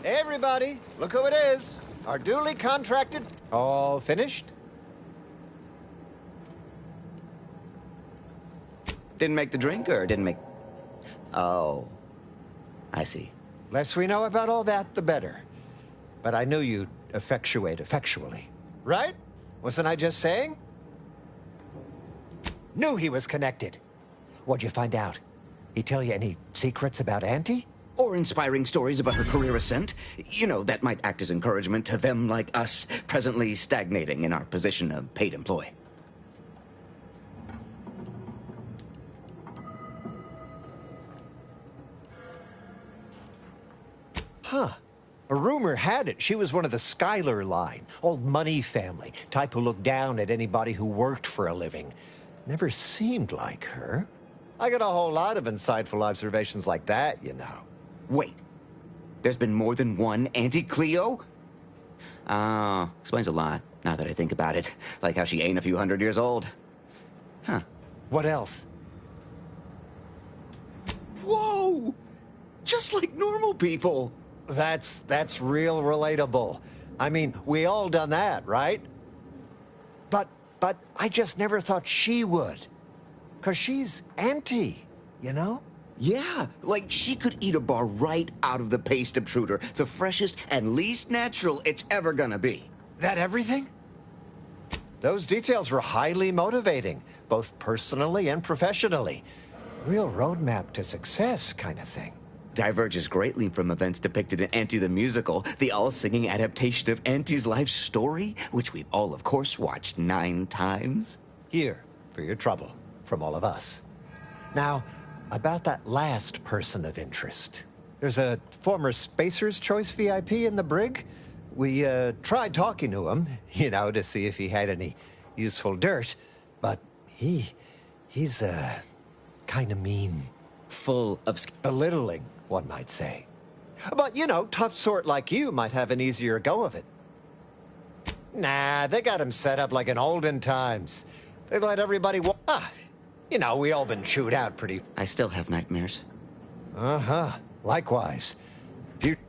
Hey, everybody, look who it is. Our duly contracted... All finished? Didn't make the drink, or didn't make... Oh, I see. Less we know about all that, the better. But I knew you'd effectuate effectually. Right? Wasn't I just saying? Knew he was connected. What'd you find out? He tell you any secrets about Auntie? Or inspiring stories about her career ascent. You know, that might act as encouragement to them like us, presently stagnating in our position of paid employee. Huh. A rumor had it she was one of the Schuyler line, old money family, type who looked down at anybody who worked for a living. Never seemed like her. I got a whole lot of insightful observations like that, you know. Wait. There's been more than one Auntie Cleo? Explains a lot, now that I think about it. Like how she ain't a few hundred years old. Huh. What else? Whoa! Just like normal people. That's real relatable. I mean, we all done that, right? But I just never thought she would. 'Cause she's Auntie, you know? Yeah, like she could eat a bar right out of the paste obtruder, the freshest and least natural it's ever gonna be. That everything? Those details were highly motivating, both personally and professionally. Real roadmap to success kind of thing. Diverges greatly from events depicted in Auntie the Musical, the all-singing adaptation of Auntie's life story, which we've all, of course, watched 9 times. Here, for your trouble, from all of us. Now, about that last person of interest. There's a former Spacer's Choice VIP in the brig. We tried talking to him, you know, to see if he had any useful dirt, but he's kind of mean. Full of... Belittling, one might say. But, you know, tough sort like you might have an easier go of it. Nah, they got him set up like in olden times. They let everybody you know, we all been chewed out pretty... I still have nightmares. Uh-huh. Likewise.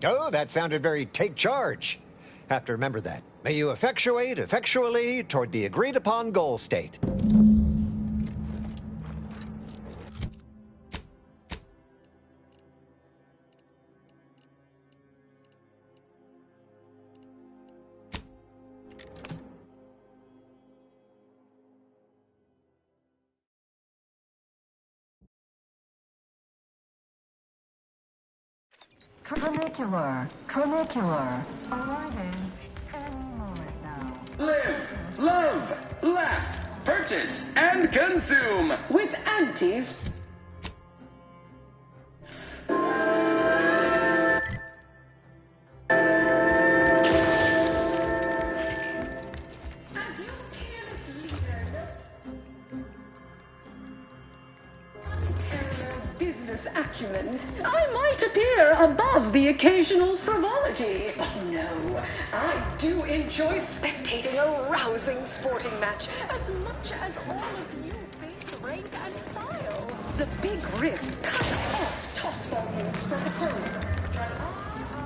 Oh, that sounded very take charge. Have to remember that. May you effectuate effectually toward the agreed-upon goal state. Trinicular. Arriving any moment now. Live, love, laugh, purchase, and consume with Auntie's. Business acumen, I might appear above the occasional frivolity. Oh, no, I do enjoy spectating a rousing sporting match as much as all of you base rank and file. The big rift cut off toss volumes from the pros. But our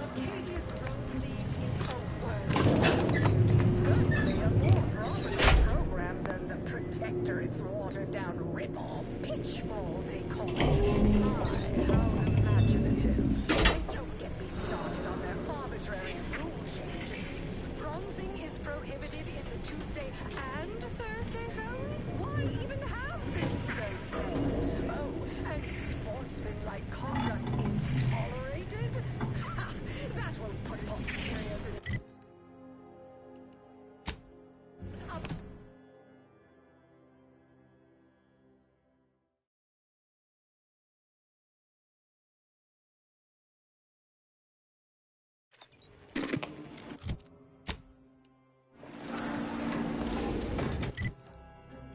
Arcadian Road League is a word. Certainly a more prominent program than the Protectorate's watered-down rip-off pitchball, they call it. How imaginative. Don't get me started on their arbitrary rule changes. Bronzing is prohibited in the Tuesday and Thursday zones? Why even have the T-zones then? Oh, and sportsmanlike conduct is tolerated? Ha! That will put posteriors in...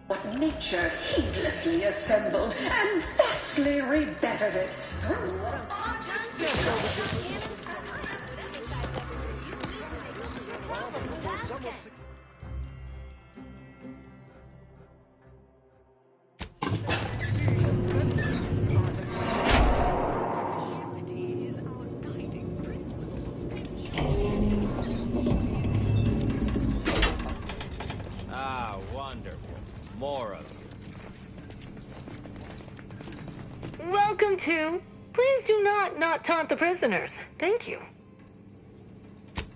What nature heedlessly assembled and vastly rebettered it through Efficiency is our guiding principle. More of you. Welcome to... Please do not taunt the prisoners. Thank you.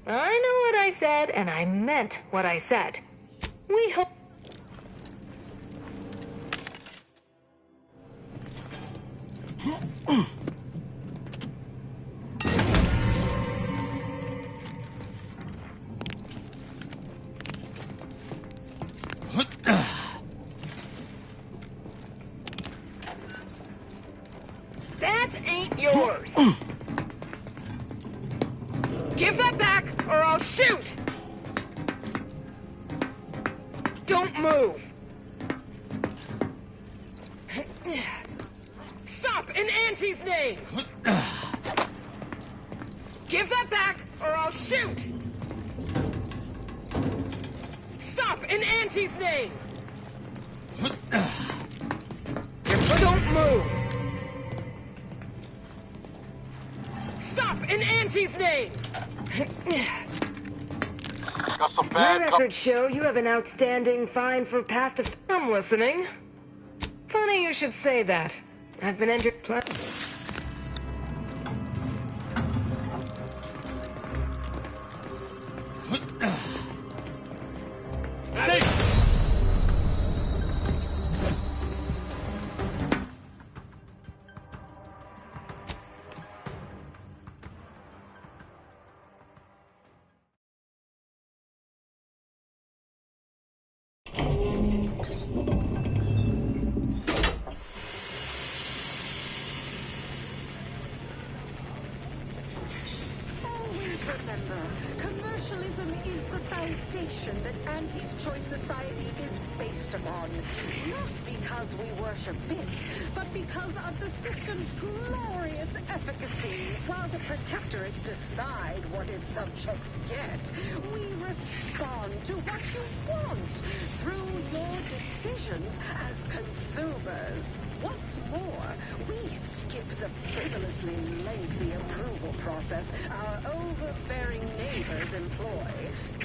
I know what I said, and I meant what I said. We hope... That ain't yours. Give that back, or I'll shoot! Don't move! Stop in Auntie's name! Give that back, or I'll shoot! Stop in Auntie's name! Don't move! Stop in Auntie's name! Got some My bad records show you have an outstanding fine for past... I'm listening. Funny you should say that. I've been entered... Take! Always remember, commercialism is the foundation that Auntie's Choice Society is based upon. Not because we worship bits, but because of the system's glorious efficacy. While the Protectorate decide what its subjects get, we respond to what you want through your decisions as consumers. What's more, we skip the frivolously lengthy approval process our overbearing neighbors employ.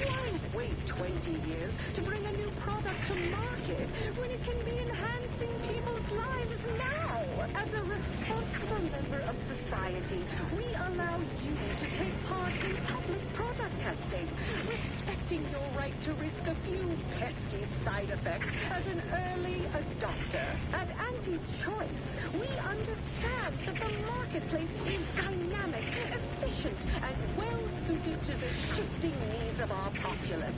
Why wait 20 years to bring a new product to market when it can be enhancing people's lives now? As a responsible member of society, we allow you to take part in public product testing, respecting your right to risk a few pesky side effects as an early adopter. At Auntie's Choice, we understand that the marketplace is dynamic, efficient, and well-suited to the shifting needs of our populace.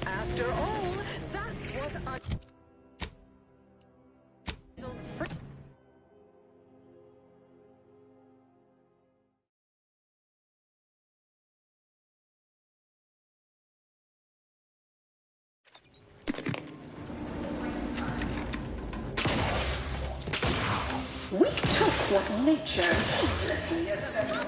After all, that's what we took what nature needlessly assembled.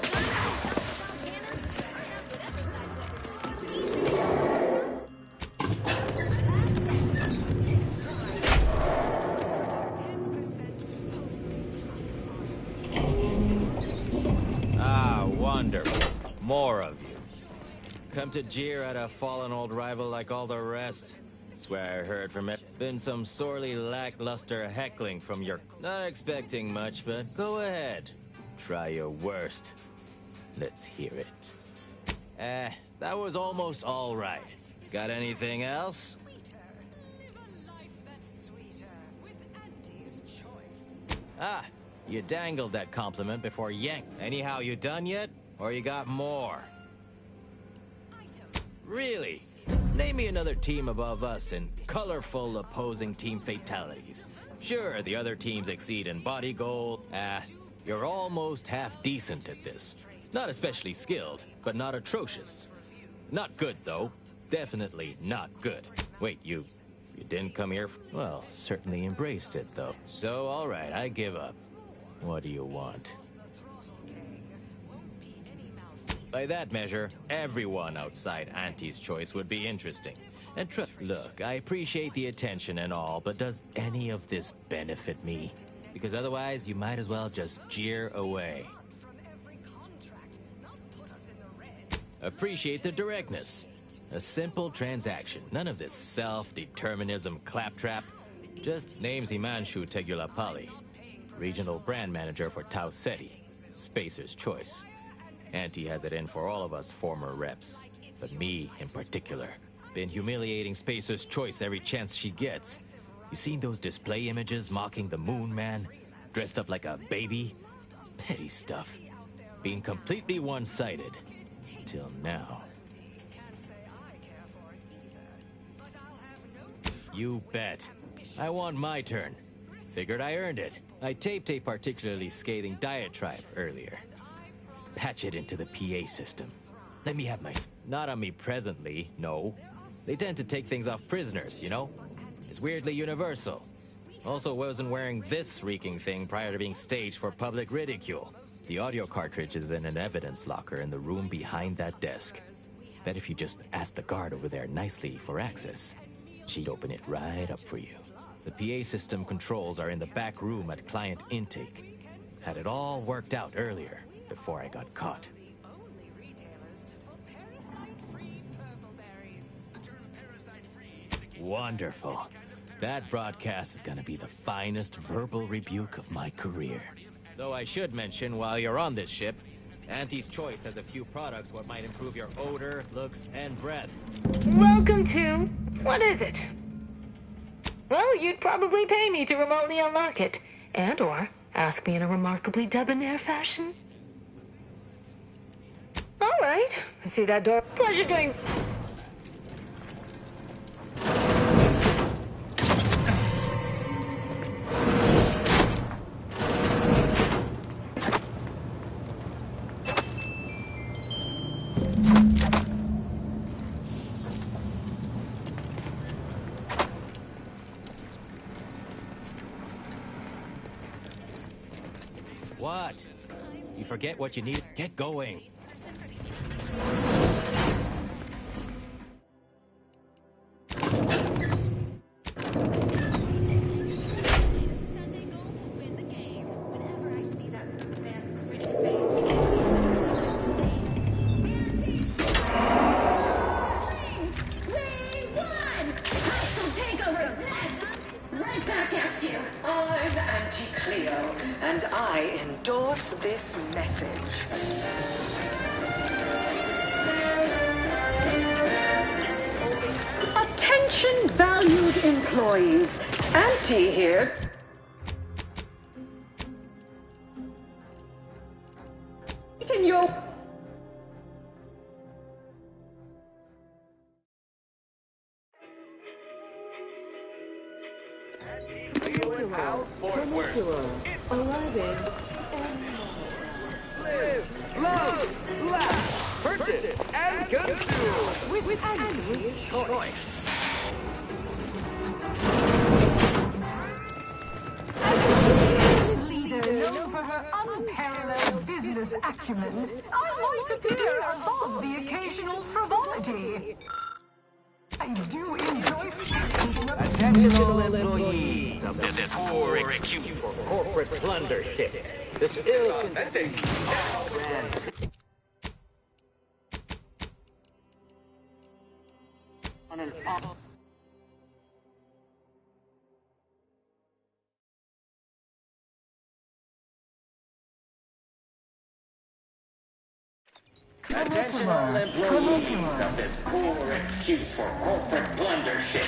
Ah, wonderful. More of you. Come to jeer at a fallen old rival like all the rest. Swear I heard from it. Been some sorely lackluster heckling from your... Not expecting much, but go ahead. Try your worst. Let's hear it. That was almost all right. Got anything else? Ah, you dangled that compliment before yank. Anyhow, you done yet? Or you got more? Really? Name me another team above us in colorful opposing team fatalities. Sure, the other teams exceed in body gold. You're almost half decent at this. Not especially skilled, but not atrocious. Not good, though. Definitely not good. Wait, you didn't come here? Well, certainly embraced it, though. So, all right, I give up. What do you want? By that measure, everyone outside Auntie's Choice would be interesting. And look, I appreciate the attention and all, but does any of this benefit me? Because otherwise, you might as well just jeer away. Appreciate the directness. A simple transaction. None of this self-determinism claptrap. Just names Himanshu Tegulapalli, regional brand manager for Tau Ceti, Spacer's Choice. Auntie has it in for all of us former reps, but me in particular. Been humiliating Spacer's Choice every chance she gets. You seen those display images mocking the Moon Man? Dressed up like a baby? Petty stuff. Being completely one-sided. Till now. You bet. I want my turn. Figured I earned it. I taped a particularly scathing diatribe earlier. Patch it into the PA system. Let me have my... Not on me presently, no. They tend to take things off prisoners, you know? It's weirdly universal. Also wasn't wearing this reeking thing prior to being staged for public ridicule. The audio cartridge is in an evidence locker in the room behind that desk. Bet if you just ask the guard over there nicely for access, she'd open it right up for you. The PA system controls are in the back room at client intake. Had it all worked out earlier, before I got caught. Wonderful. That broadcast is gonna be the finest verbal rebuke of my career. Though I should mention, while you're on this ship, Auntie's Choice has a few products what might improve your odor, looks, and breath. Welcome to... what is it? Well, you'd probably pay me to remotely unlock it. And/or ask me in a remarkably debonair fashion. All right. See that door? Pleasure doing... What? You forget what you need? Get going. And I endorse this message. Attention, valued employees. Auntie here. In your... Arriving. Live, love, laugh, purchase, and consume with Auntie's Choice. Leader known for her unparalleled business acumen, I might appear above the occasional frivolity. I do enjoy spectating a... Attention all employees of this poor excuse for corporate plunder ship. This ill-conceived brand. On an Attention all employees of this poor excuse for corporate plunder ship.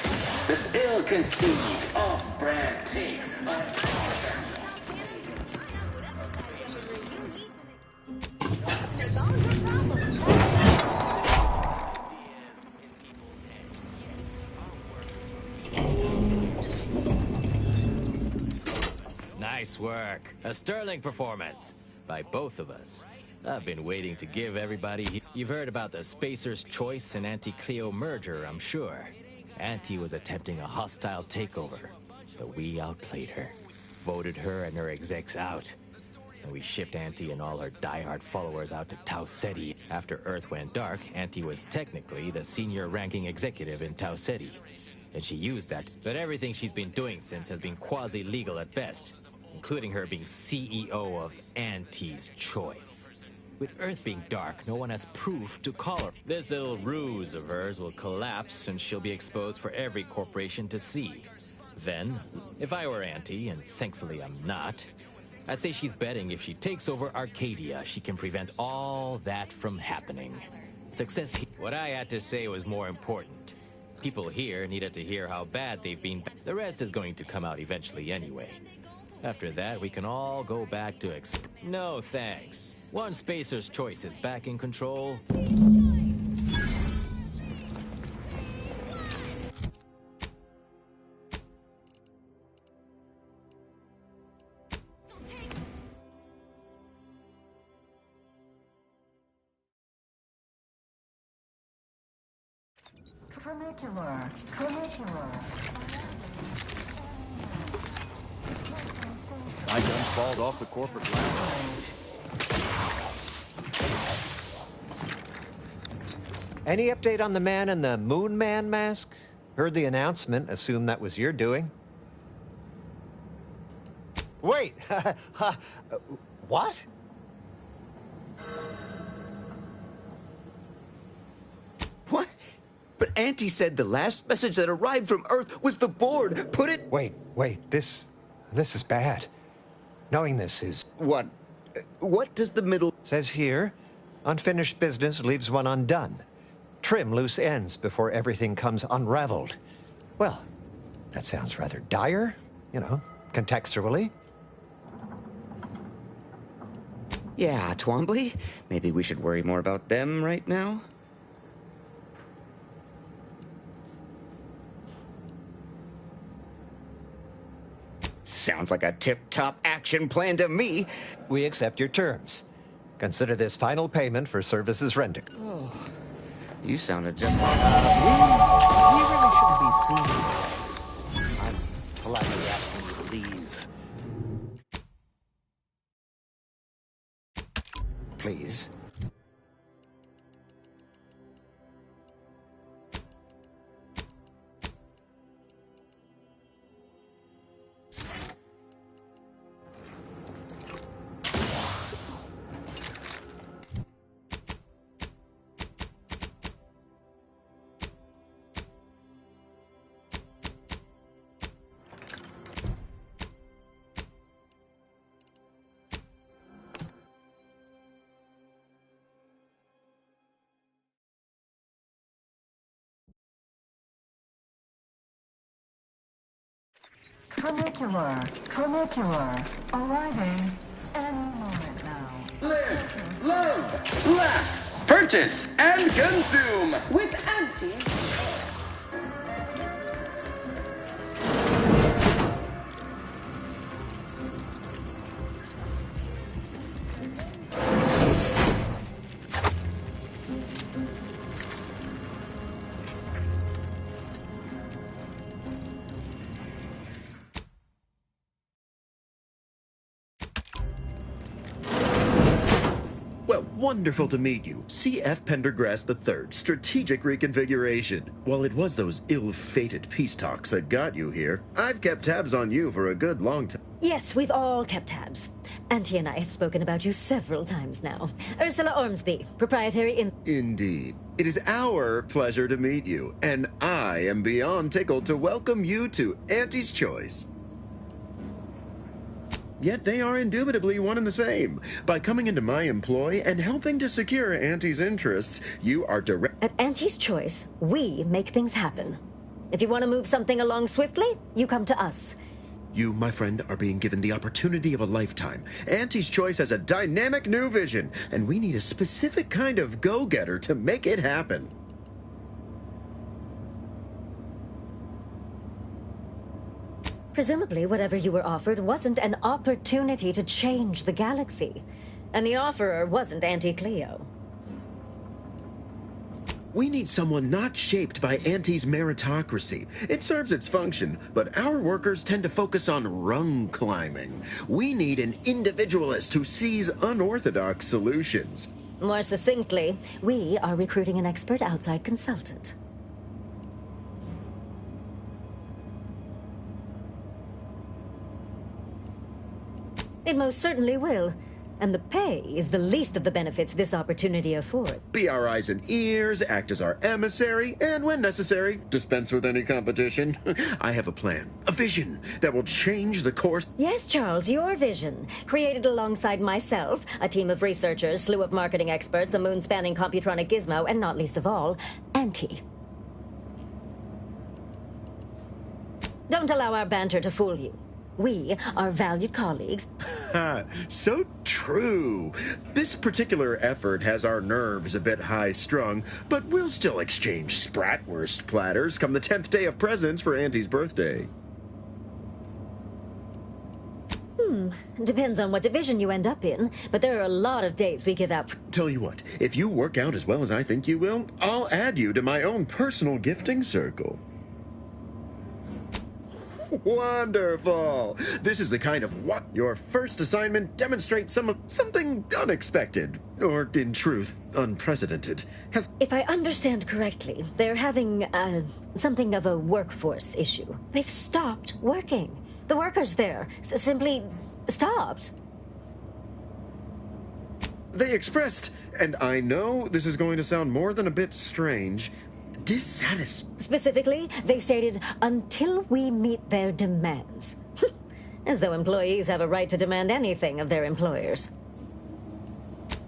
This ill-conceived, off-brand take Nice work. A sterling performance by both of us. I've been waiting to give everybody... You've heard about the Spacer's Choice and Auntie Cleo merger, I'm sure. Auntie was attempting a hostile takeover, but we outplayed her. Voted her and her execs out. And we shipped Auntie and all her diehard followers out to Tau Ceti. After Earth went dark, Auntie was technically the senior ranking executive in Tau Ceti. And she used that, but everything she's been doing since has been quasi-legal at best, including her being CEO of Auntie's Choice. With Earth being dark, no one has proof to call her. This little ruse of hers will collapse and she'll be exposed for every corporation to see. Then, if I were Auntie, and thankfully I'm not, I'd say she's betting if she takes over Arcadia, she can prevent all that from happening. Success. What I had to say was more important. People here needed to hear how bad they've been. The rest is going to come out eventually anyway. After that, we can all go back to No, thanks. Once Spacer's Choice is back in control... Tramicular. My gun crawled off the corporate lounge. Any update on the man in the Moon Man mask? Heard the announcement, assume that was your doing. Wait! What? What? But Auntie said the last message that arrived from Earth was the board. Put it... Wait. This is bad. Knowing this is... What? What does the middle... Says here, unfinished business leaves one undone. Trim loose ends before everything comes unraveled. Well, that sounds rather dire, contextually. Yeah, Twombly. Maybe we should worry more about them right now. Sounds like a tip-top action plan to me. We accept your terms. Consider this final payment for services rendered. Oh, you sounded just like... We really shouldn't be seen. I'm politely asking you to leave. Please. Tramicular. Arriving any moment now. Live, love, laugh, purchase, and consume with Auntie. Wonderful to meet you. C.F. Pendergrass III, Strategic Reconfiguration. While it was those ill-fated peace talks that got you here, I've kept tabs on you for a good long time. Yes, we've all kept tabs. Auntie and I have spoken about you several times now. Ursula Ormsby, proprietary Indeed. It is our pleasure to meet you, and I am beyond tickled to welcome you to Auntie's Choice. Yet they are indubitably one and the same. By coming into my employ and helping to secure Auntie's interests, you are direct... At Auntie's Choice, we make things happen. If you want to move something along swiftly, you come to us. You, my friend, are being given the opportunity of a lifetime. Auntie's Choice has a dynamic new vision, and we need a specific kind of go-getter to make it happen. Presumably, whatever you were offered wasn't an opportunity to change the galaxy. And the offerer wasn't Auntie Cleo. We need someone not shaped by Auntie's meritocracy. It serves its function, but our workers tend to focus on rung climbing. We need an individualist who sees unorthodox solutions. More succinctly, we are recruiting an expert outside consultant. It most certainly will. And the pay is the least of the benefits this opportunity affords. Be our eyes and ears, act as our emissary, and when necessary, dispense with any competition. I have a plan, a vision that will change the course. Yes, Charles, your vision. Created alongside myself, a team of researchers, slew of marketing experts, a moon-spanning computronic gizmo, and not least of all, Auntie. Don't allow our banter to fool you. We are valued colleagues. So true. This particular effort has our nerves a bit high-strung, but we'll still exchange spratwurst platters come the 10th day of presents for Auntie's birthday. Depends on what division you end up in, but there are a lot of dates we give out. Tell you what, if you work out as well as I think you will, I'll add you to my own personal gifting circle. Wonderful! This is the kind of what your first assignment demonstrates something unexpected, or in truth, unprecedented. If I understand correctly, they're having, something of a workforce issue. They've stopped working. The workers there simply stopped. They expressed, and I know this is going to sound more than a bit strange, dissatisfaction. Specifically, they stated, until we meet their demands. As though employees have a right to demand anything of their employers.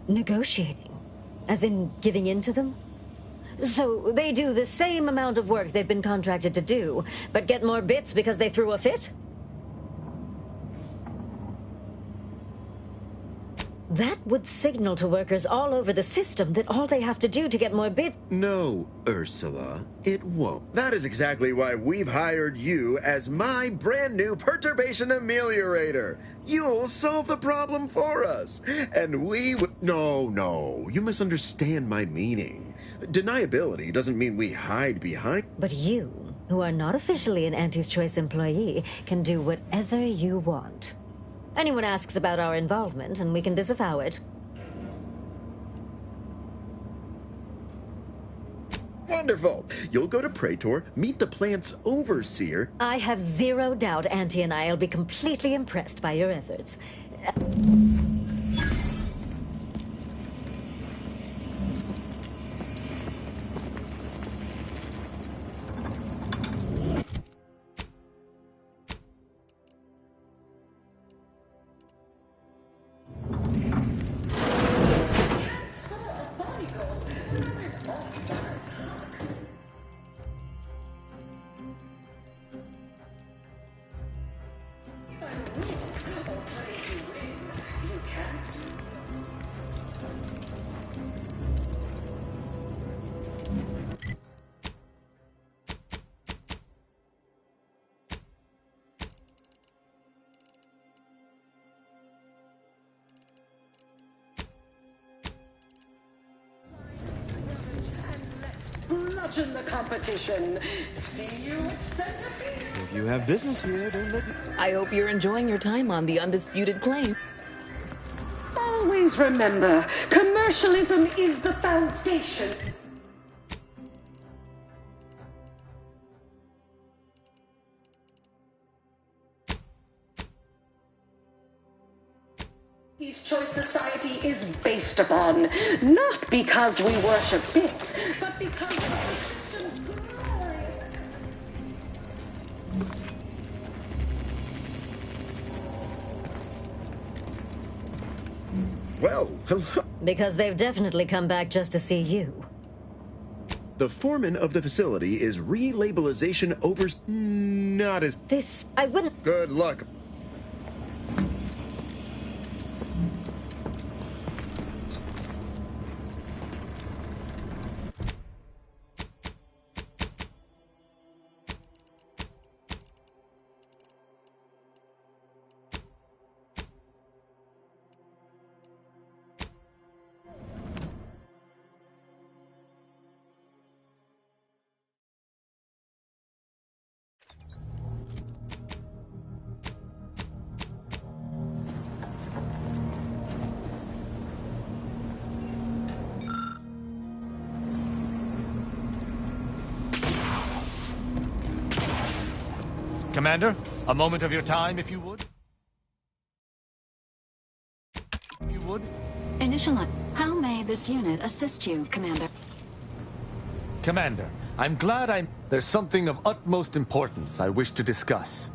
Negotiating? As in giving in to them? So they do the same amount of work they've been contracted to do, but get more bits because they threw a fit? That would signal to workers all over the system that all they have to do to get more bits... No, Ursula, it won't. That is exactly why we've hired you as my brand new perturbation ameliorator. You'll solve the problem for us. And we No, you misunderstand my meaning. Deniability doesn't mean we hide behind... But you, who are not officially an Auntie's Choice employee, can do whatever you want. Anyone asks about our involvement, and we can disavow it. Wonderful! You'll go to Praetor, meet the plant's overseer. I have zero doubt Auntie and I'll be completely impressed by your efforts. In the competition. See you at Centipede. If you have business here, don't let me... I hope you're enjoying your time on the undisputed claim. Always remember, commercialism is the foundation. His Choice Society is based upon, not because we worship bits, but because of the system's glory. Well, hello. Because they've definitely come back just to see you. The foreman of the facility is relabelization over... Not as... This... I wouldn't... Good luck. Commander, a moment of your time, if you would. would. Initial. How may this unit assist you, Commander? Commander, I'm glad There's something of utmost importance I wish to discuss.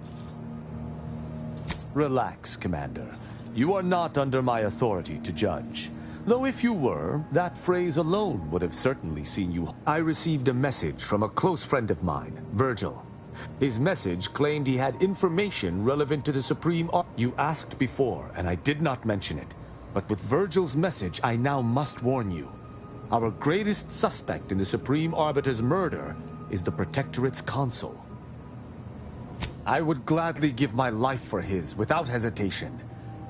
Relax, Commander. You are not under my authority to judge. Though if you were, that phrase alone would have certainly seen you. I received a message from a close friend of mine, Virgil. His message claimed he had information relevant to the Supreme You asked before, and I did not mention it. But with Virgil's message, I now must warn you. Our greatest suspect in the Supreme Arbiter's murder is the Protectorate's consul. I would gladly give my life for his, without hesitation.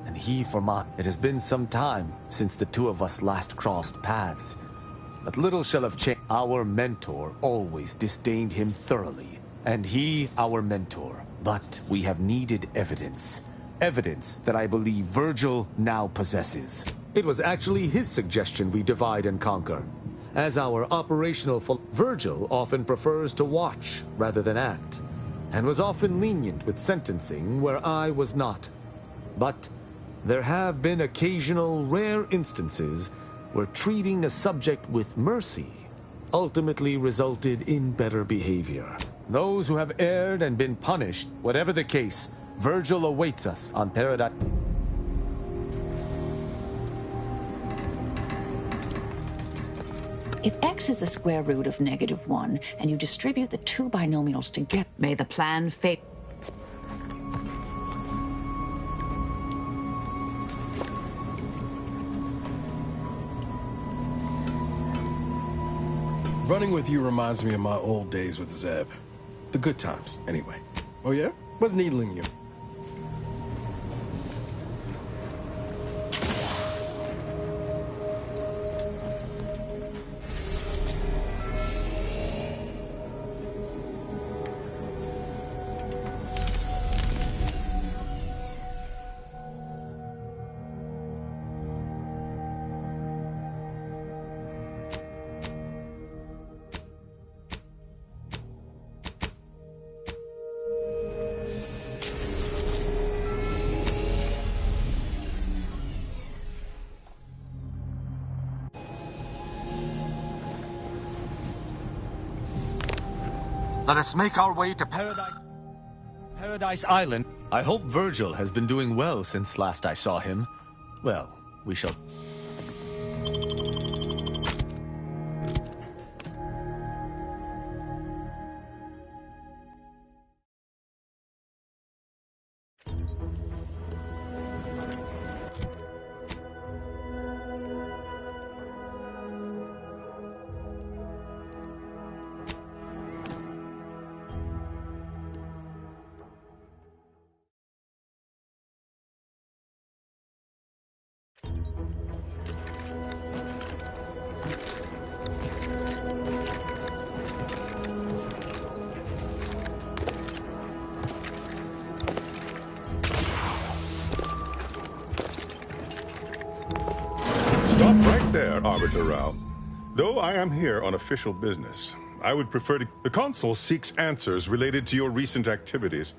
And he for mine. It has been some time since the two of us last crossed paths. But little shall have changed. Our mentor always disdained him thoroughly. And he, our mentor. But we have needed evidence. Evidence that I believe Virgil now possesses. It was actually his suggestion we divide and conquer. As our operational Virgil often prefers to watch rather than act, and was often lenient with sentencing where I was not. But there have been occasional rare instances where treating a subject with mercy ultimately resulted in better behavior. Those who have erred and been punished, whatever the case, Virgil awaits us on Paradise. If x is the square root of -1, and you distribute the two binomials to get, may the plan fail. Running with you reminds me of my old days with Zeb. The good times, anyway. Oh yeah? What's needling you? Let us make our way to Paradise Island. I hope Virgil has been doing well since last I saw him. Well, we shall... Stop right there, Arbiter Rao. Though I am here on official business, I would prefer to... The consul seeks answers related to your recent activities.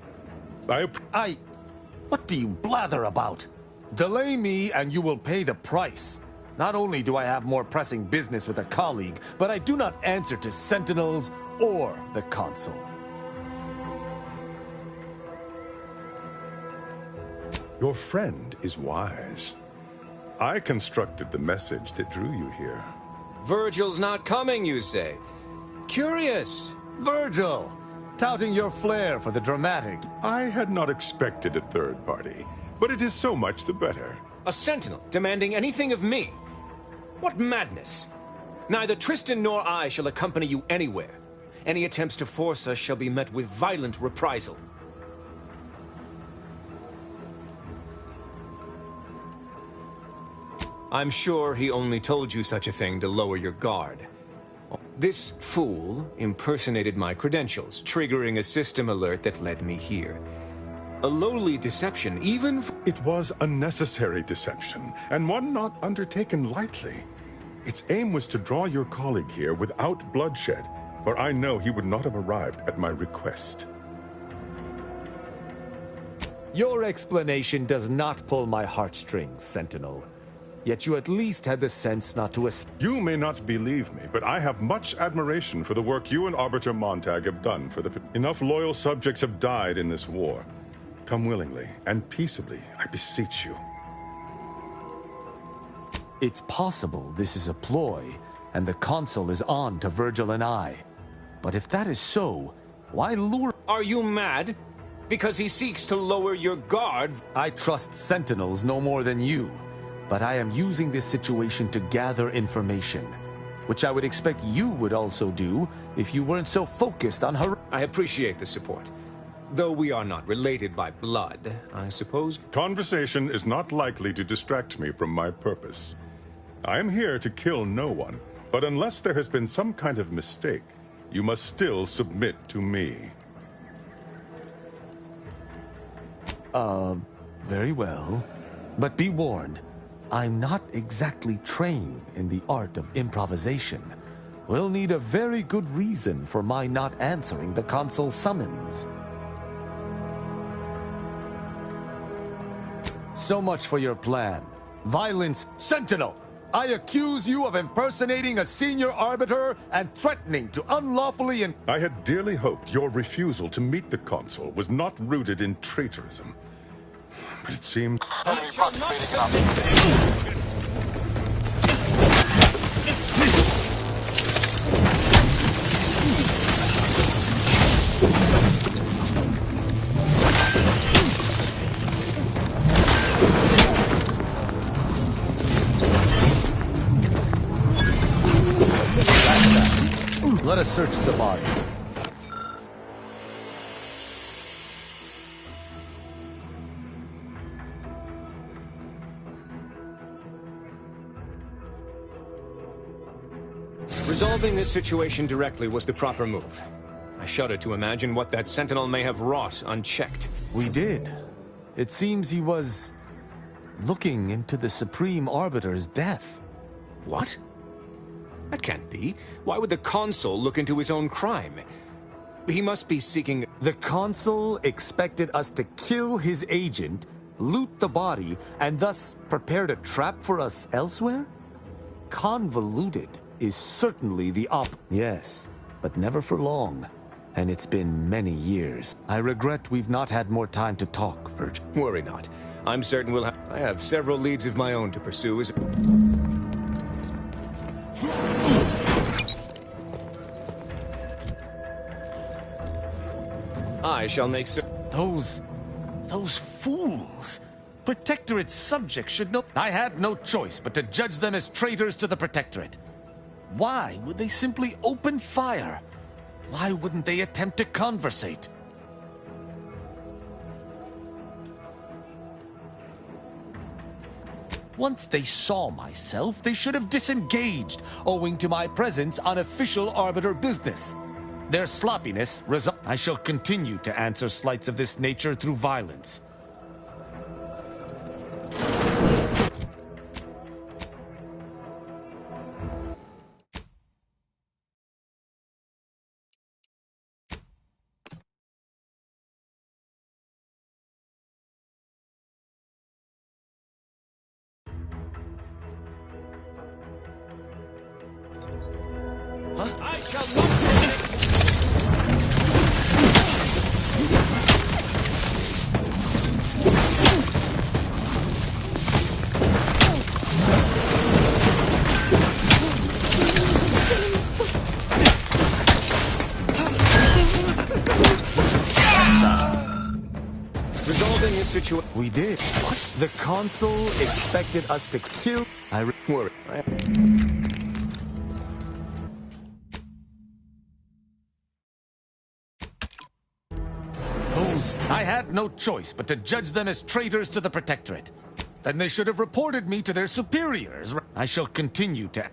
What do you blather about? Delay me and you will pay the price. Not only do I have more pressing business with a colleague, but I do not answer to sentinels or the consul. Your friend is wise. I constructed the message that drew you here. Virgil's not coming, you say? Curious. Virgil, touting your flair for the dramatic. I had not expected a third party, but it is so much the better. A sentinel demanding anything of me? What madness! Neither Tristan nor I shall accompany you anywhere. Any attempts to force us shall be met with violent reprisal. I'm sure he only told you such a thing to lower your guard. This fool impersonated my credentials, triggering a system alert that led me here. A lowly deception, even... It was a necessary deception, and one not undertaken lightly. Its aim was to draw your colleague here without bloodshed, for I know he would not have arrived at my request. Your explanation does not pull my heartstrings, Sentinel. Yet you at least had the sense not to You may not believe me, but I have much admiration for the work you and Arbiter Montag have done for the... Enough loyal subjects have died in this war. Come willingly and peaceably, I beseech you. It's possible this is a ploy, and the Consul is on to Virgil and I. But if that is so, why lure... Are you mad? Because he seeks to lower your guard? I trust Sentinels no more than you. But I am using this situation to gather information, which I would expect you would also do if you weren't so focused on her. I appreciate the support. Though we are not related by blood, I suppose... Conversation is not likely to distract me from my purpose. I am here to kill no one, but unless there has been some kind of mistake, you must still submit to me. Very well. But be warned. I'm not exactly trained in the art of improvisation. We'll need a very good reason for my not answering the Consul's summons. So much for your plan. Violence. Sentinel! I accuse you of impersonating a senior arbiter and threatening to unlawfully I had dearly hoped your refusal to meet the Consul was not rooted in traitorism. But it seems... Let us search the body. Resolving this situation directly was the proper move. I shudder to imagine what that Sentinel may have wrought unchecked. We did. It seems he was looking into the Supreme Arbiter's death. What? That can't be. Why would the Consul look into his own crime? He must be seeking... The Consul expected us to kill his agent, loot the body, and thus prepared a trap for us elsewhere? Convoluted is certainly the Yes, but never for long. And it's been many years. I regret we've not had more time to talk, Virgil. Worry not. I'm certain we'll have... I have several leads of my own to pursue as... I shall make Those fools! Protectorate subjects should know... I had no choice but to judge them as traitors to the Protectorate. Why would they simply open fire? Why wouldn't they attempt to conversate? Once they saw myself, they should have disengaged, owing to my presence on official Arbiter business. Their sloppiness I shall continue to answer slights of this nature through violence. I shall not... Resolving this situation... We did. What? The Consul expected us to kill... Worry. I had no choice but to judge them as traitors to the Protectorate. Then they should have reported me to their superiors. I shall continue to...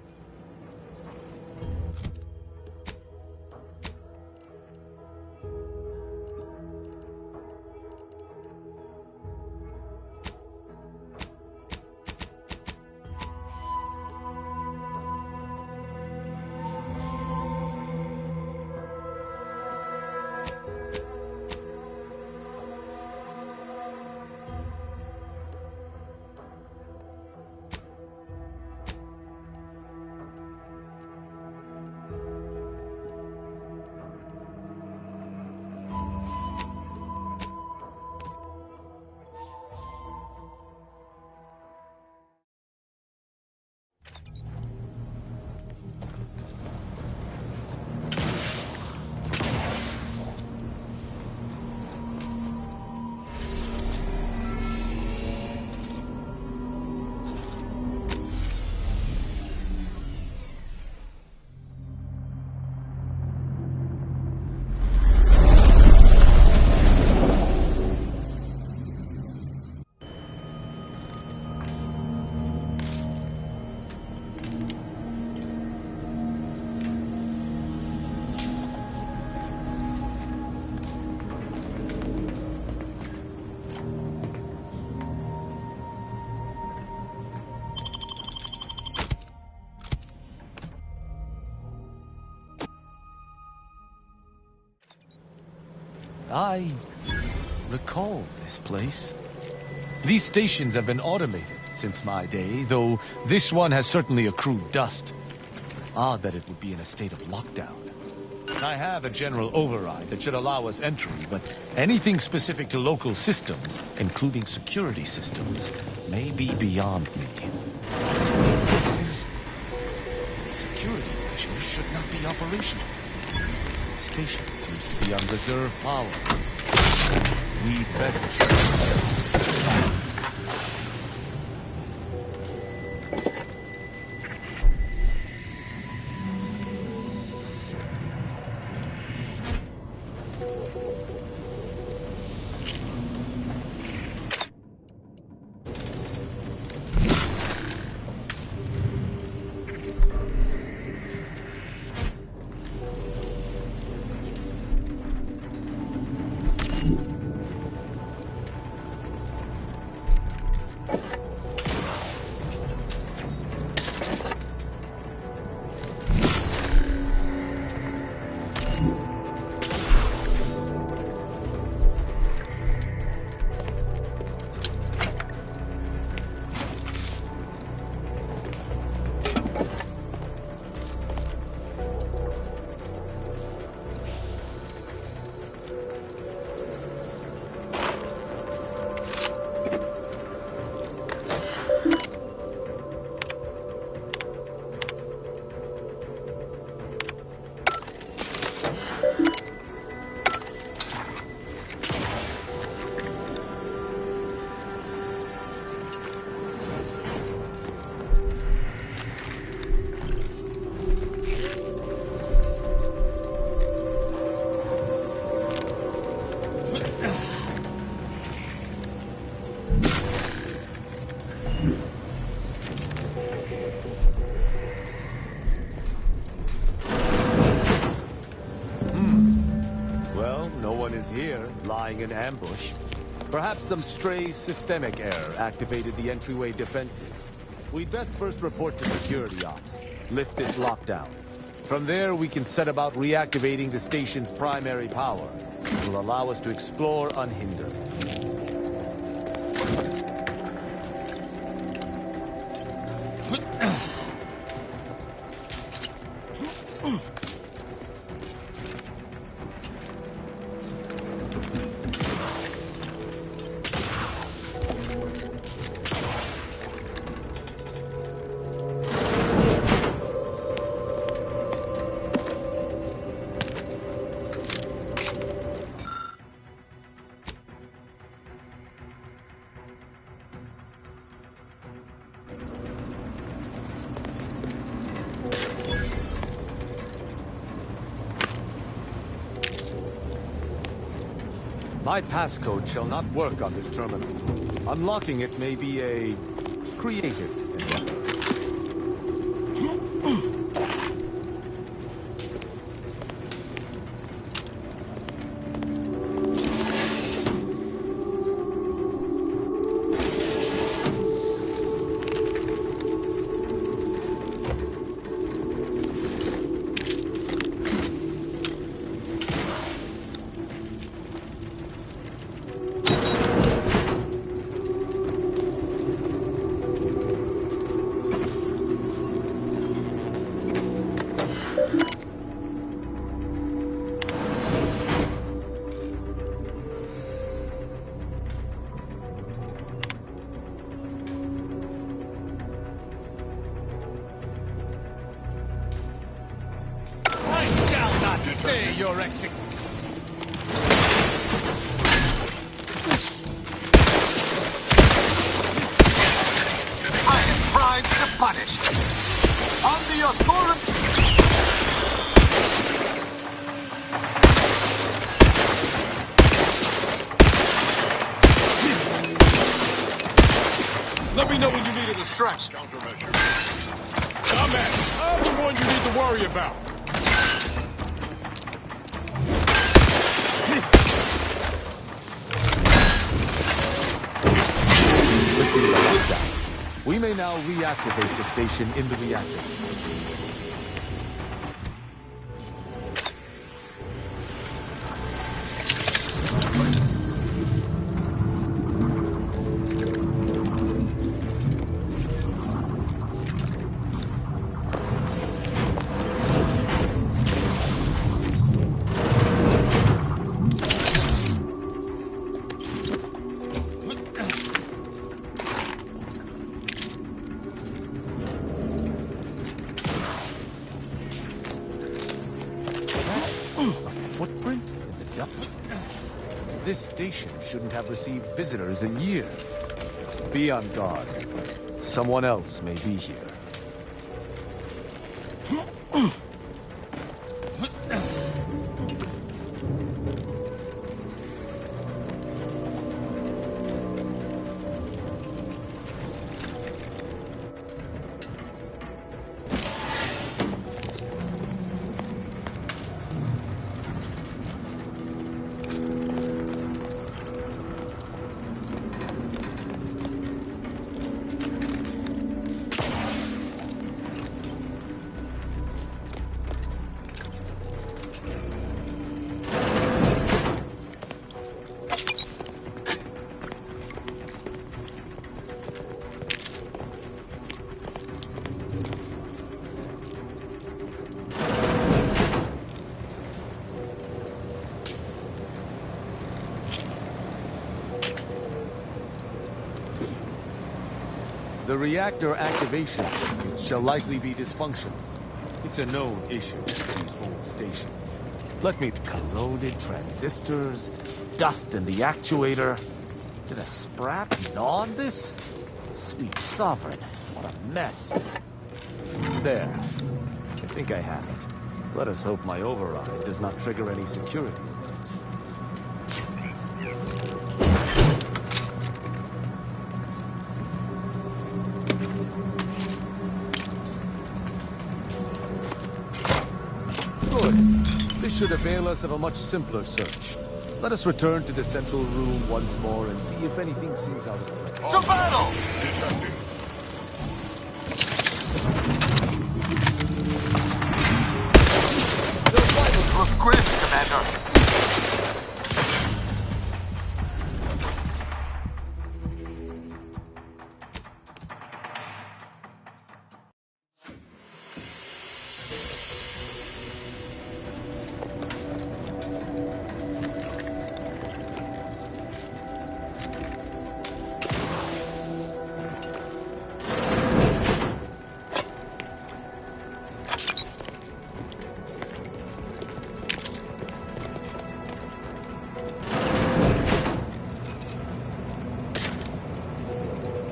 I recall this place. These stations have been automated since my day, though this one has certainly accrued dust. Odd that it would be in a state of lockdown. I have a general override that should allow us entry, but anything specific to local systems, including security systems, may be beyond me. Security measures should not be operational. The station seems to be on reserve power. We'd best check. Lying in ambush. Perhaps some stray systemic error activated the entryway defenses. We'd best first report to security ops. Lift this lockdown. From there, we can set about reactivating the station's primary power, which will allow us to explore unhindered. My passcode shall not work on this terminal. Unlocking it may be a creative endeavor. Stay your exit. I am primed to punish. On the authority. Let me know when you need a distraction. Countermeasure. I'm the one you need to worry about. We may now reactivate the station in the reactor. This station shouldn't have received visitors in years. Be on guard. Someone else may be here. The reactor activation circuits shall likely be dysfunctional. It's a known issue with these old stations. Let me... Corroded transistors, dust in the actuator. Did a sprat gnaw on this? Sweet sovereign, what a mess. There. I think I have it. Let us hope my override does not trigger any security alerts. This should avail us of a much simpler search. Let us return to the central room once more and see if anything seems out of place. To battle! Your vitals look grim, Commander.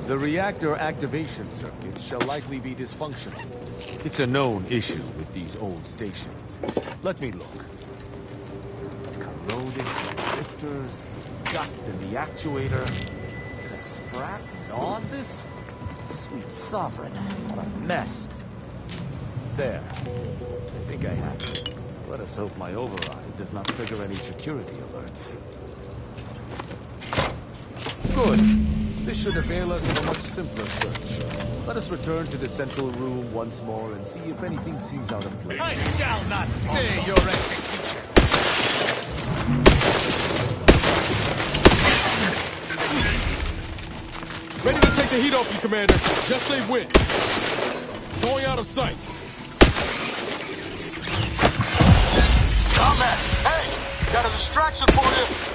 The reactor activation circuits shall likely be dysfunctional. It's a known issue with these old stations. Let me look. Corroded transistors, dust in the actuator. Did a sprat gnaw on this? Sweet sovereign, what a mess. There. I think I have it. Let us hope my override does not trigger any security alerts. Good. This should avail us of a much simpler search. Let us return to the central room once more and see if anything seems out of place. I shall not stay your execution. Ready to take the heat off you, Commander. Just say when. Going out of sight. Combat! Hey! Got a distraction for you!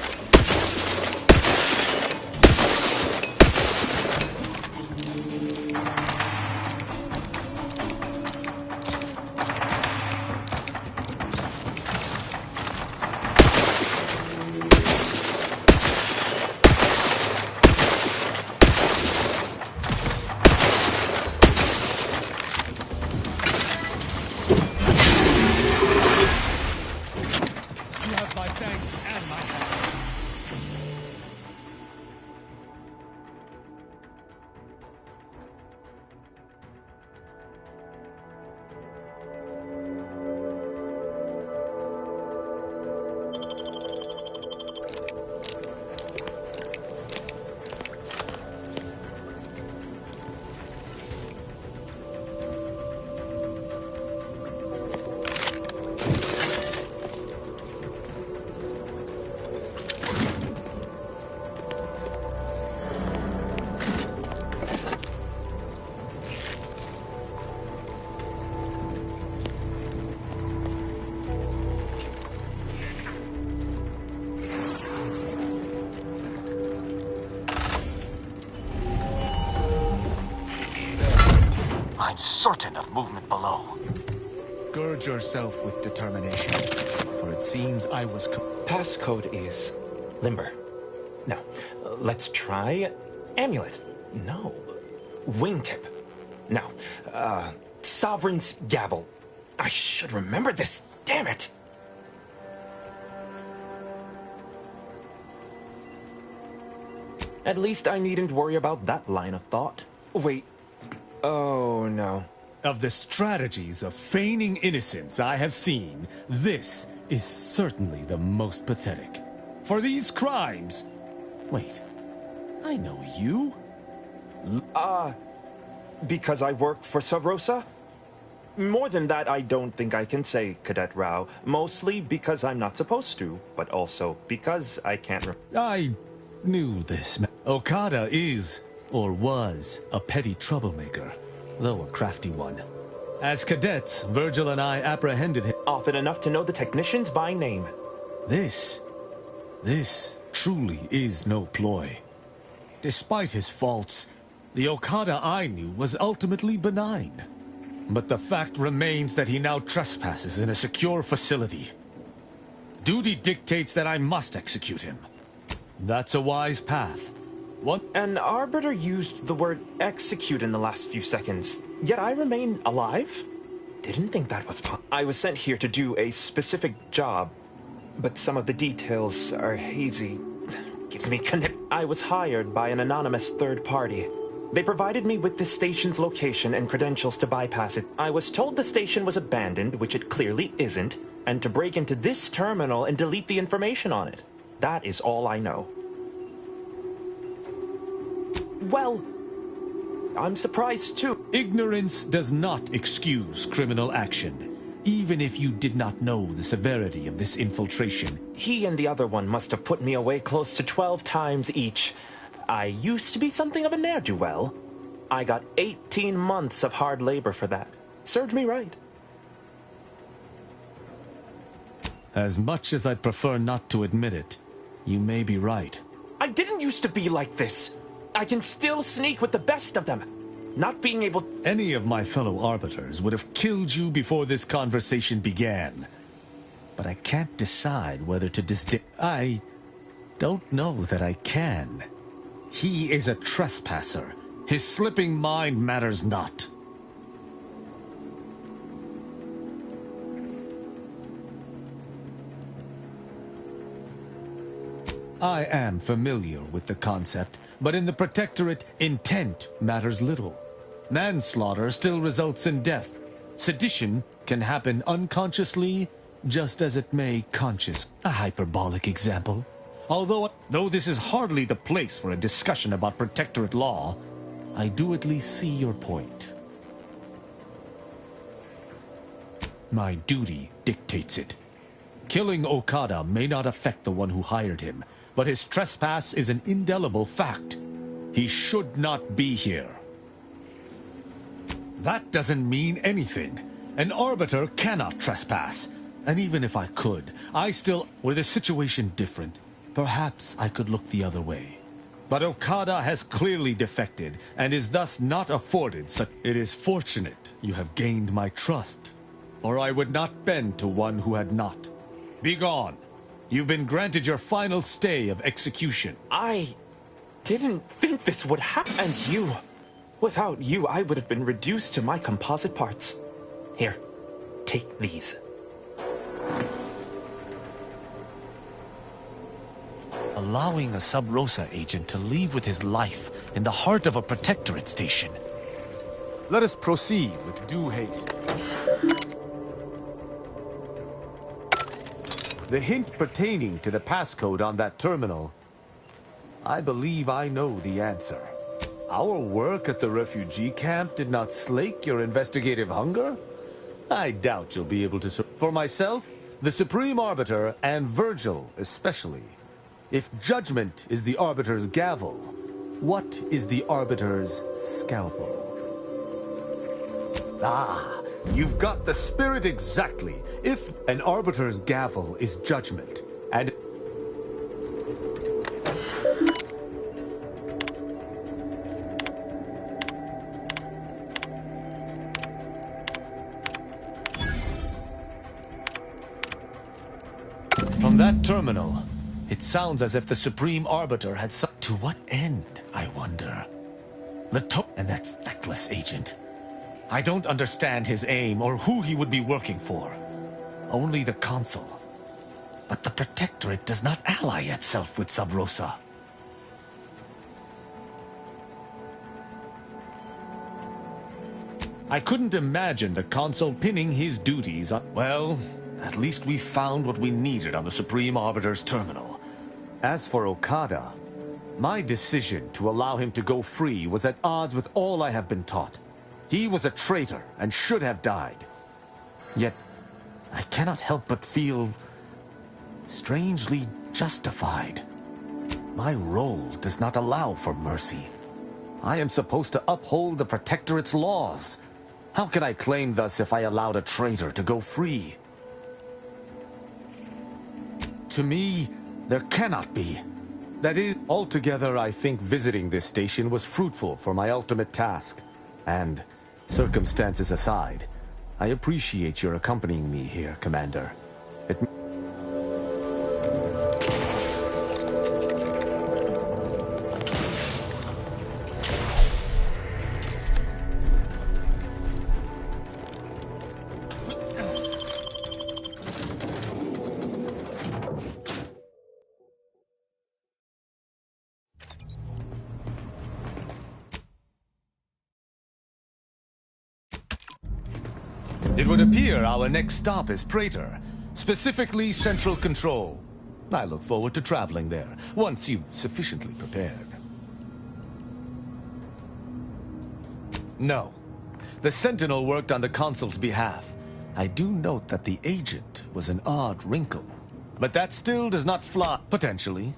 I'm certain of movement below. Gird yourself with determination, for it seems I was... Passcode is limber. Now, let's try amulet. No. Wingtip. Now, Sovereign's gavel. I should remember this, damn it! At least I needn't worry about that line of thought. Wait. Oh, no. Of the strategies of feigning innocence I have seen, this is certainly the most pathetic. For these crimes... Wait, I know you? Because I work for Sub Rosa? More than that, I don't think I can say, Cadet Rao. Mostly because I'm not supposed to, but also because I can't I knew this. Okada is, or was, a petty troublemaker, though a crafty one. As cadets, Virgil and I apprehended him. Often enough to know the technicians by name. This truly is no ploy. Despite his faults, the Okada I knew was ultimately benign. But the fact remains that he now trespasses in a secure facility. Duty dictates that I must execute him. That's a wise path. An arbiter used the word execute in the last few seconds, yet I remain alive? Didn't think that was possible. I was sent here to do a specific job, but some of the details are hazy. Gives me I was hired by an anonymous third party. They provided me with the station's location and credentials to bypass it. I was told the station was abandoned, which it clearly isn't, and to break into this terminal and delete the information on it. That is all I know. Well, I'm surprised too. Ignorance does not excuse criminal action, even if you did not know the severity of this infiltration. He and the other one must have put me away close to 12 times each. I used to be something of a ne'er-do-well. I got 18 months of hard labor for that. Served me right. As much as I'd prefer not to admit it, you may be right. I didn't used to be like this. I can still sneak with the best of them. Not being able... Any of my fellow arbiters would have killed you before this conversation began. But I can't decide whether to I don't know that I can. He is a trespasser. His slipping mind matters not. I am familiar with the concept, but in the Protectorate, intent matters little. Manslaughter still results in death. Sedition can happen unconsciously, just as it may conscious. A hyperbolic example. Though this is hardly the place for a discussion about Protectorate law, I do at least see your point. My duty dictates it. Killing Okada may not affect the one who hired him, but his trespass is an indelible fact. He should not be here. That doesn't mean anything. An arbiter cannot trespass. And even if I could, were the situation different, perhaps I could look the other way. But Okada has clearly defected, and is thus not afforded such... It is fortunate you have gained my trust, or I would not bend to one who had not. Begone. You've been granted your final stay of execution. I didn't think this would happen. And you. Without you, I would have been reduced to my composite parts. Here, take these. Allowing a Sub Rosa agent to leave with his life in the heart of a Protectorate station. Let us proceed with due haste. The hint pertaining to the passcode on that terminal, I believe I know the answer. Our work at the refugee camp did not slake your investigative hunger? I doubt you'll be able to... For myself, the Supreme Arbiter, and Virgil especially. If judgment is the Arbiter's gavel, what is the Arbiter's scalpel? Ah, you've got the spirit exactly. If an Arbiter's gavel is judgment, and... terminal. It sounds as if the Supreme Arbiter had some... To what end, I wonder? And that feckless agent. I don't understand his aim or who he would be working for. Only the Consul. But the Protectorate does not ally itself with Sub Rosa. I couldn't imagine the Consul pinning his duties on... Well, at least we found what we needed on the Supreme Arbiter's terminal. As for Okada, my decision to allow him to go free was at odds with all I have been taught. He was a traitor and should have died. Yet, I cannot help but feel... strangely justified. My role does not allow for mercy. I am supposed to uphold the Protectorate's laws. How can I claim thus if I allowed a traitor to go free? To me, there cannot be. That is, altogether I think visiting this station was fruitful for my ultimate task. And, circumstances aside, I appreciate your accompanying me here, Commander. It would appear our next stop is Praetor, specifically Central Control. I look forward to traveling there, once you've sufficiently prepared. No. The Sentinel worked on the Consul's behalf. I do note that the agent was an odd wrinkle. But that still does not fly, potentially.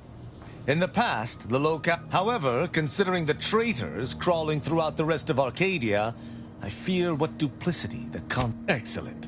In the past, the locale... However, considering the traitors crawling throughout the rest of Arcadia, I fear what duplicity the Excellent.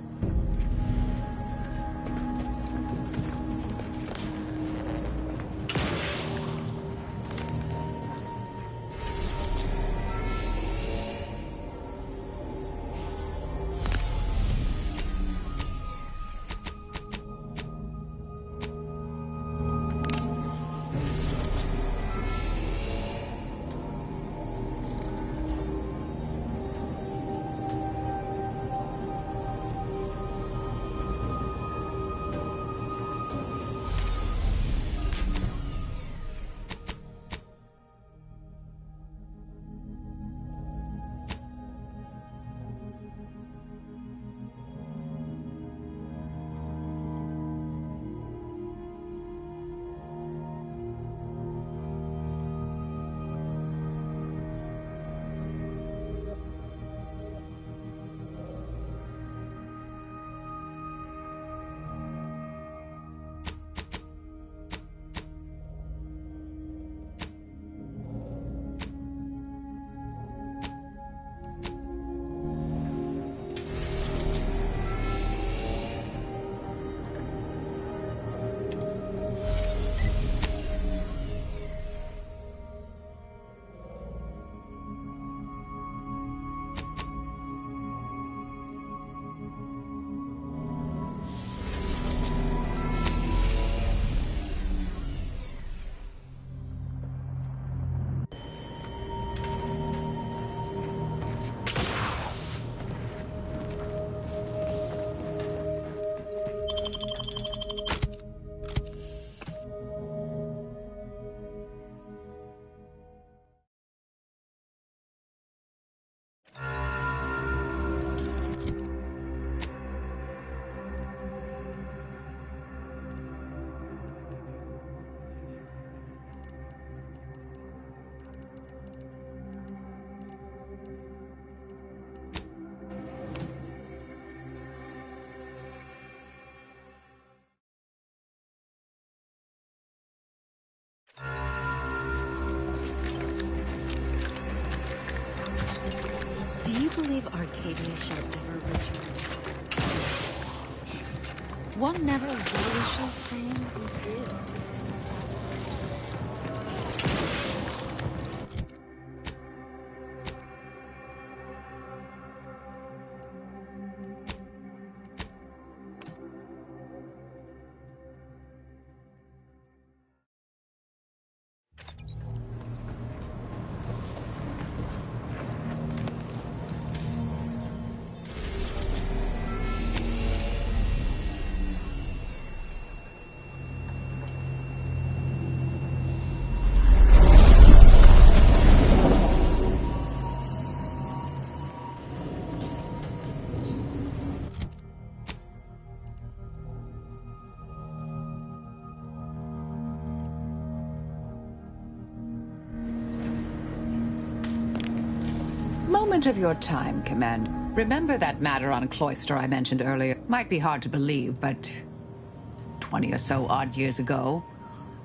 Believe Arcadia shall ever return. One never really shall say who did. moment of your time, Commander. Remember that matter on Cloister I mentioned earlier? Might be hard to believe, but 20 or so odd years ago,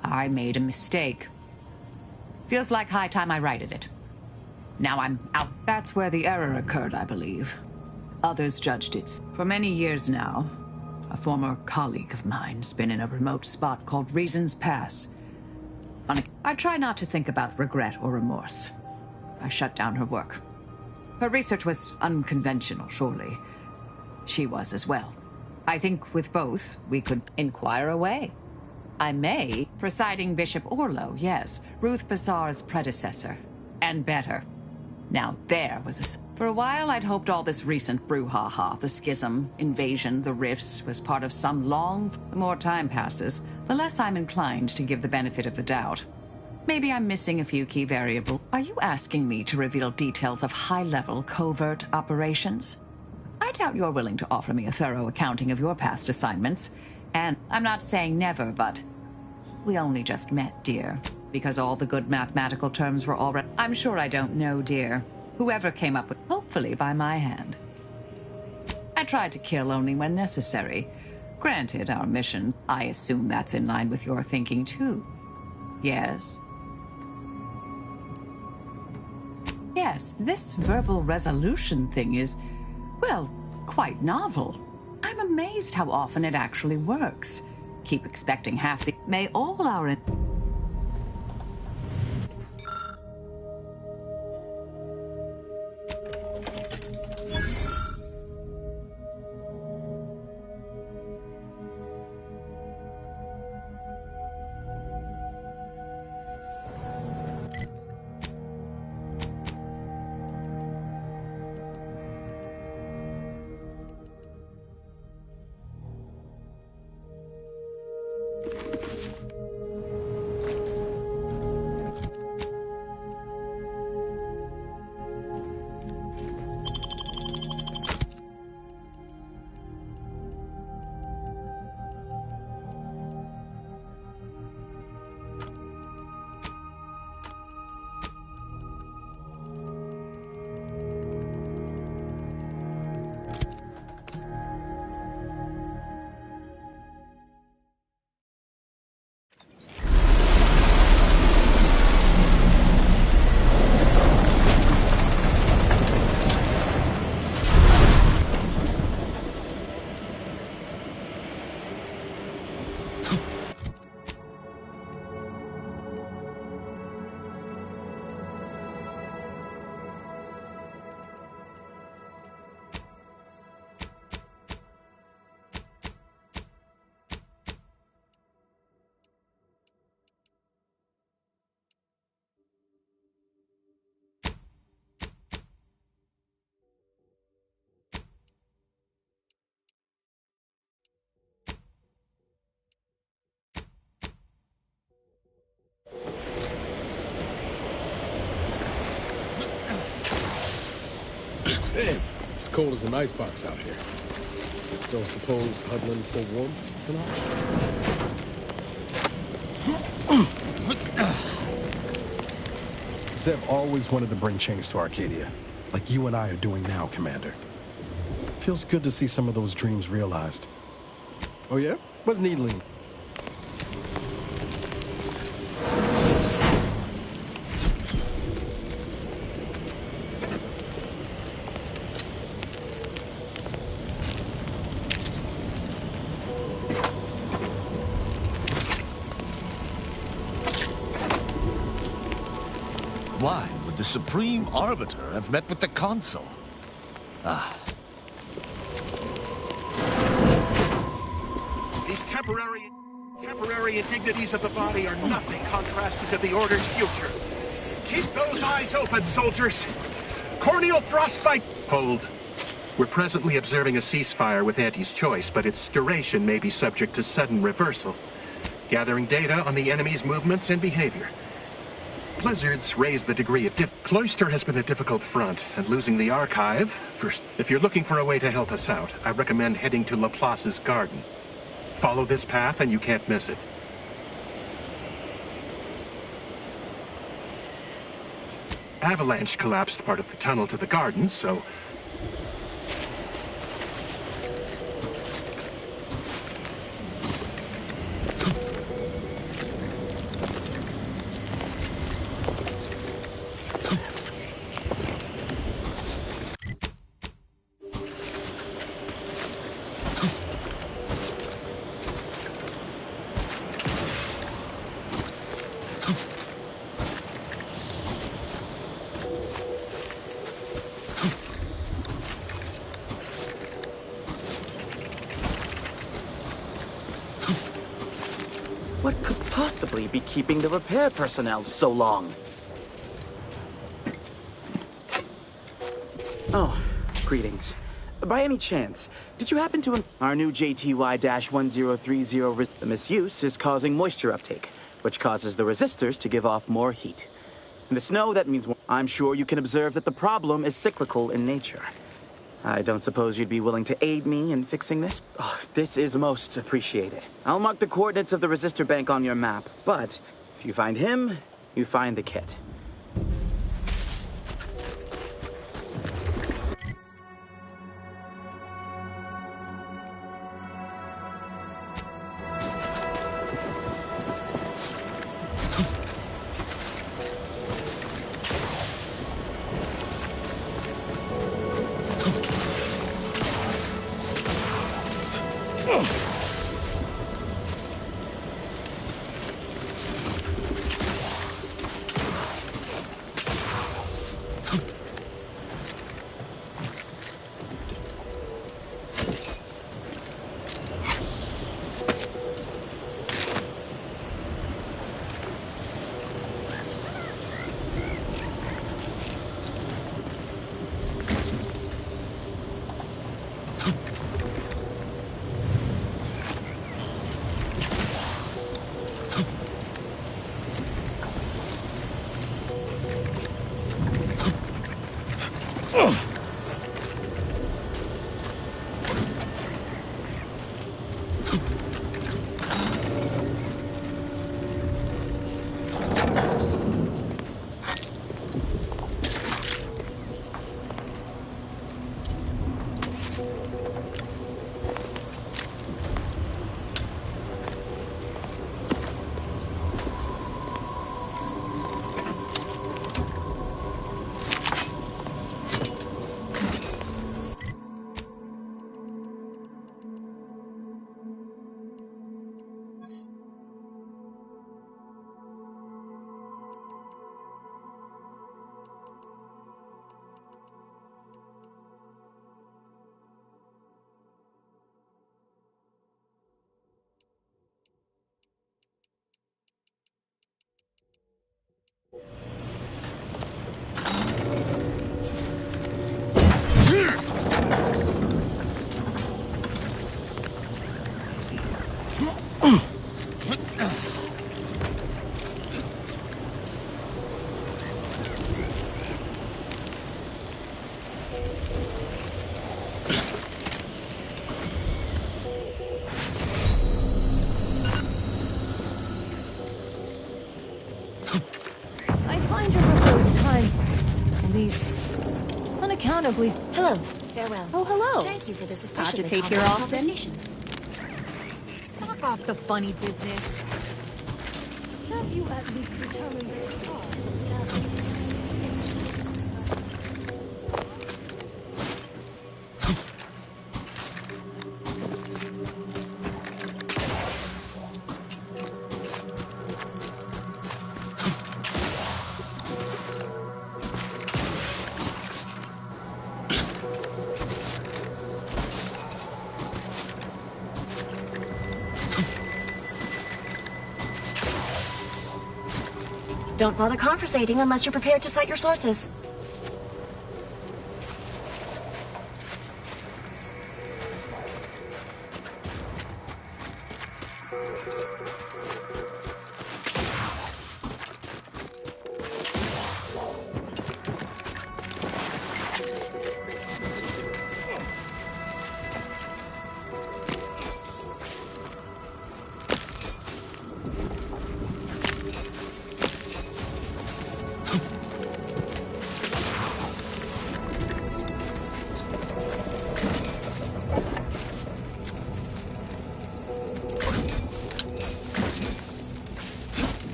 I made a mistake. Feels like high time I righted it. Now I'm out. That's where the error occurred, I believe. Others judged it. For many years now, a former colleague of mine's been in a remote spot called Reasons Pass. I try not to think about regret or remorse. I shut down her work. Her research was unconventional, surely. She was as well. I think with both, we could inquire away. I may. Presiding Bishop Orlo, yes. Ruth Bassar's predecessor. And better. Now there was a... For a while, I'd hoped all this recent brouhaha, the schism, invasion, the rifts, was part of some long... The more time passes, the less I'm inclined to give the benefit of the doubt. Maybe I'm missing a few key variables. Are you asking me to reveal details of high-level covert operations? I doubt you're willing to offer me a thorough accounting of your past assignments. And I'm not saying never, but we only just met, dear. Because all the good mathematical terms were already... I'm sure I don't know, dear. Whoever came up with... Hopefully by my hand. I tried to kill only when necessary. Granted, our mission... I assume that's in line with your thinking, too. Yes? Yes, this verbal resolution thing is, well, quite novel. I'm amazed how often it actually works. Keep expecting half the... May all our... Damn, it's cold as an icebox out here. Don't suppose huddling for warmth's an option? Zev always wanted to bring change to Arcadia, like you and I are doing now, Commander. Feels good to see some of those dreams realized. Oh yeah? What's needling? Why would the Supreme Arbiter have met with the Consul? Ah. These temporary indignities of the body are nothing contrasted to the Order's future. Keep those eyes open, soldiers! Corneal frostbite! Hold. We're presently observing a ceasefire with Auntie's choice, but its duration may be subject to sudden reversal. Gathering data on the enemy's movements and behavior. Blizzards raise the degree of Cloister has been a difficult front, and losing the archive... First, if you're looking for a way to help us out, I recommend heading to Laplace's garden. Follow this path and you can't miss it. Avalanche collapsed part of the tunnel to the gardens, so... What could possibly be keeping the repair personnel so long? Oh, greetings. By any chance, did you happen to... Our new JTY-1030 the misuse is causing moisture uptake, which causes the resistors to give off more heat. In the snow, that means more. I'm sure you can observe that the problem is cyclical in nature. I don't suppose you'd be willing to aid me in fixing this? Oh, this is most appreciated. I'll mark the coordinates of the resistor bank on your map, but if you find him, you find the kit. Unaccountably. Hello. Farewell. Oh, hello. Thank you for this How'd you efficiently take your off then? conversation. Knock off the funny business. Have you at least determined the cause of the Don't bother conversating unless you're prepared to cite your sources.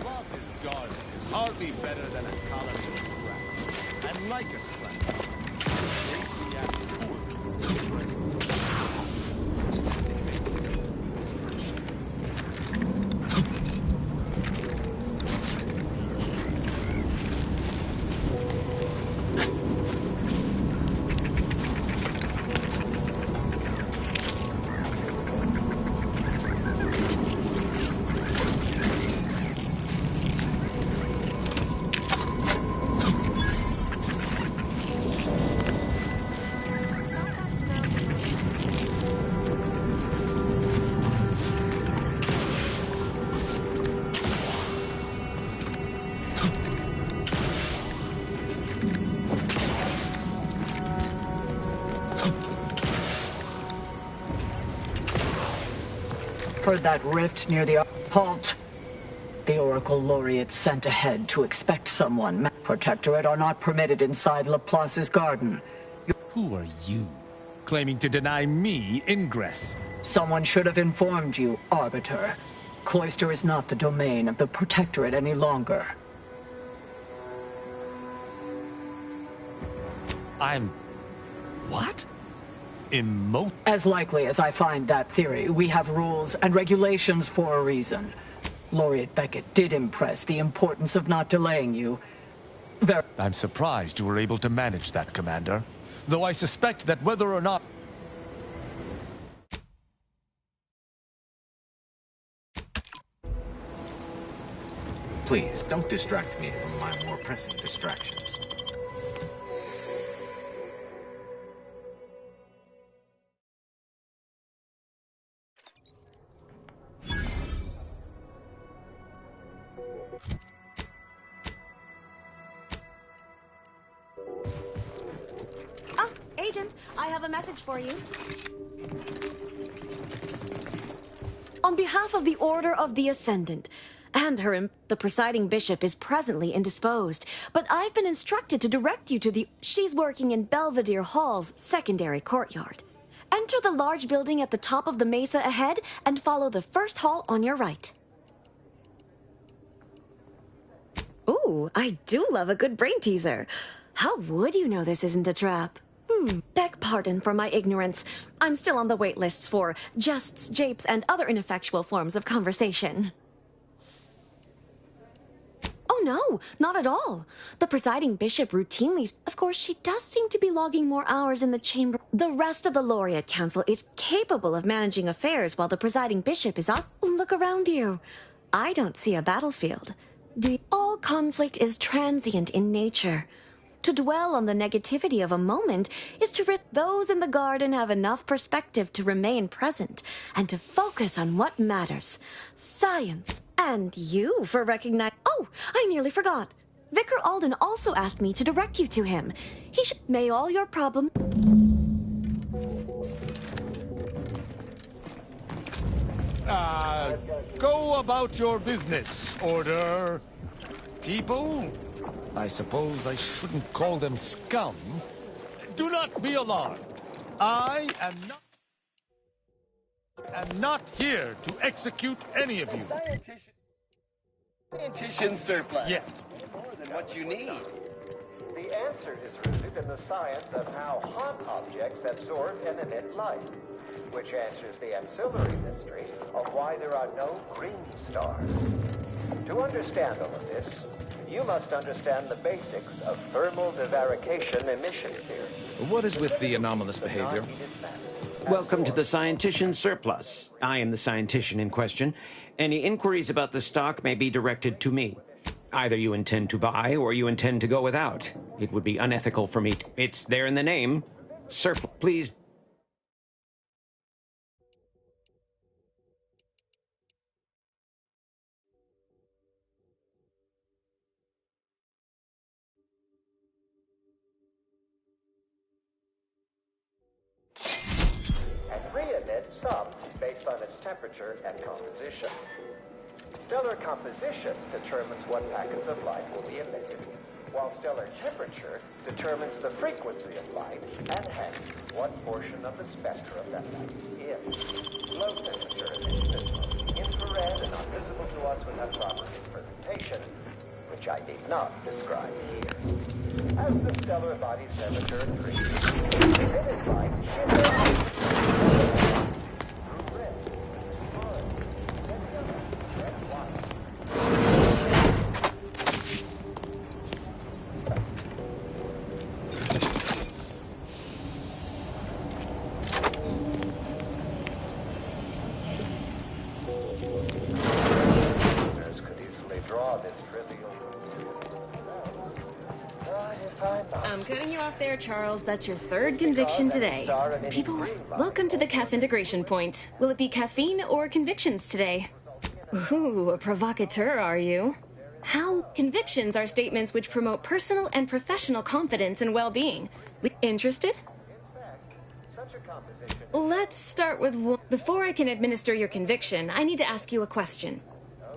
boss's garden is hardly better than a colony of scraps. And like a scrap, great react poorly to the presence of Heard that rift near the... Halt! The Oracle Laureate sent ahead to expect someone. Protectorate are not permitted inside Laplace's garden. Who are you, claiming to deny me ingress? Someone should have informed you, Arbiter. Cloister is not the domain of the Protectorate any longer. I'm... what? As likely as I find that theory, we have rules and regulations for a reason. Laureate Beckett did impress the importance of not delaying you. I'm surprised you were able to manage that, Commander. Though I suspect that whether or not... Please, don't distract me from my more pressing distractions. Agent, I have a message for you. On behalf of the Order of the Ascendant, and the presiding bishop is presently indisposed, but I've been instructed to direct you to the... She's working in Belvedere Hall's secondary courtyard. Enter the large building at the top of the mesa ahead and follow the first hall on your right. Ooh, I do love a good brain teaser. How would you know this isn't a trap? Beg pardon for my ignorance. I'm still on the wait lists for jests, japes, and other ineffectual forms of conversation. Oh no, not at all. The presiding bishop routinely... Of course, she does seem to be logging more hours in the chamber. The rest of the Laureate Council is capable of managing affairs while the presiding bishop is off. Look around you. I don't see a battlefield. All conflict is transient in nature. To dwell on the negativity of a moment is to those in the garden have enough perspective to remain present and to focus on what matters. Science. And you for recognizing... Oh, I nearly forgot. Vicar Alden also asked me to direct you to him. He should... May all your problems... Go about your business, Order. People? I suppose I shouldn't call them scum. Do not be alarmed. I am not here to execute any of you. Scientician surplus. Yeah. More than what you need. The answer is rooted in the science of how hot objects absorb and emit light, which answers the ancillary mystery of why there are no green stars. To understand all of this, you must understand the basics of thermal divarication emission theory. What is with the anomalous behavior? Welcome to the Scientician Surplus. I am the scientician in question. Any inquiries about the stock may be directed to me. Either you intend to buy or you intend to go without. It would be unethical for me to... It's there in the name. Surplus, please. And re-emit some based on its temperature and composition. Stellar composition determines what packets of light will be emitted, while stellar temperature determines the frequency of light and hence what portion of the spectrum that light is in. Low temperature emission is infrared and not visible to us without proper presentation, which I need not describe here. As the stellar bodies never turn green, emitted light shimmer through red, orange, and yellow, and white. I'm cutting you off there, Charles. That's your third conviction today. People, welcome to the CAF integration point. Will it be caffeine or convictions today? Ooh, a provocateur, are you? How convictions are statements which promote personal and professional confidence and well-being. Interested? Let's start with one. Before I can administer your conviction, I need to ask you a question.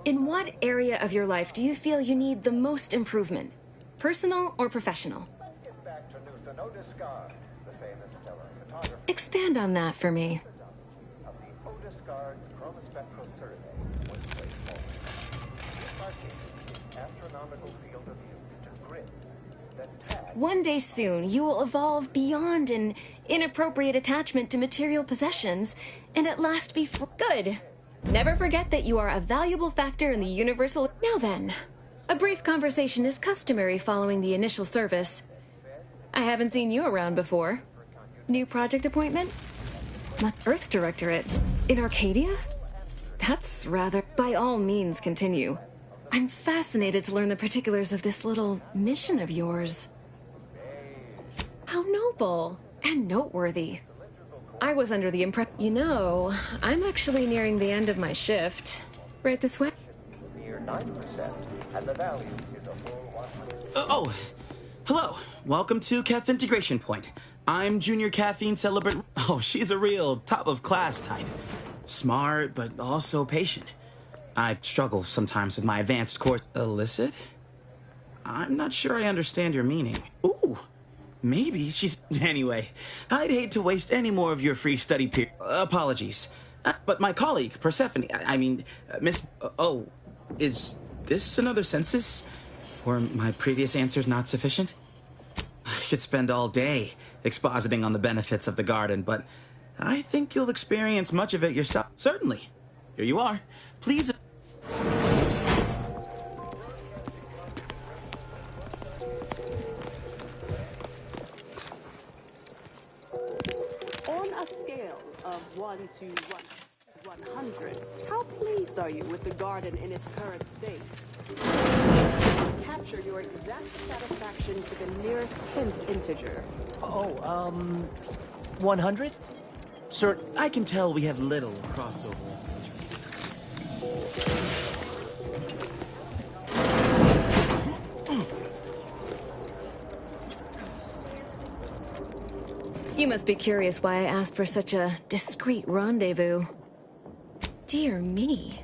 In what area of your life do you feel you need the most improvement? Personal or professional? Expand on that for me. One day soon, you will evolve beyond an inappropriate attachment to material possessions, and at last be good. Never forget that you are a valuable factor in the universal... Now then, a brief conversation is customary following the initial service. I haven't seen you around before. New project appointment? Not Earth Directorate. In Arcadia? That's rather... By all means, continue. I'm fascinated to learn the particulars of this little mission of yours. How noble and noteworthy. I was under the impression... You know, I'm actually nearing the end of my shift. Right this way? Near 9%, and the value is a full 100. Oh, hello. Welcome to CAF Integration Point. I'm Junior Caffeine Celebrant. Oh, she's a real top-of-class type. Smart, but also patient. I struggle sometimes with my advanced course. Illicit? I'm not sure I understand your meaning. Ooh. Maybe she's... Anyway, I'd hate to waste any more of your free study period. Apologies. But my colleague, Persephone, Miss... Oh, is this another census? Were my previous answers not sufficient? I could spend all day expositing on the benefits of the garden, but I think you'll experience much of it yourself. Certainly. Here you are. Please... On a scale of 1 to 100, how pleased are you with the garden in its current state? Capture your exact satisfaction to the nearest 10th integer. 100? Sir, I can tell we have little crossover interests. You must be curious why I asked for such a discreet rendezvous. Dear me.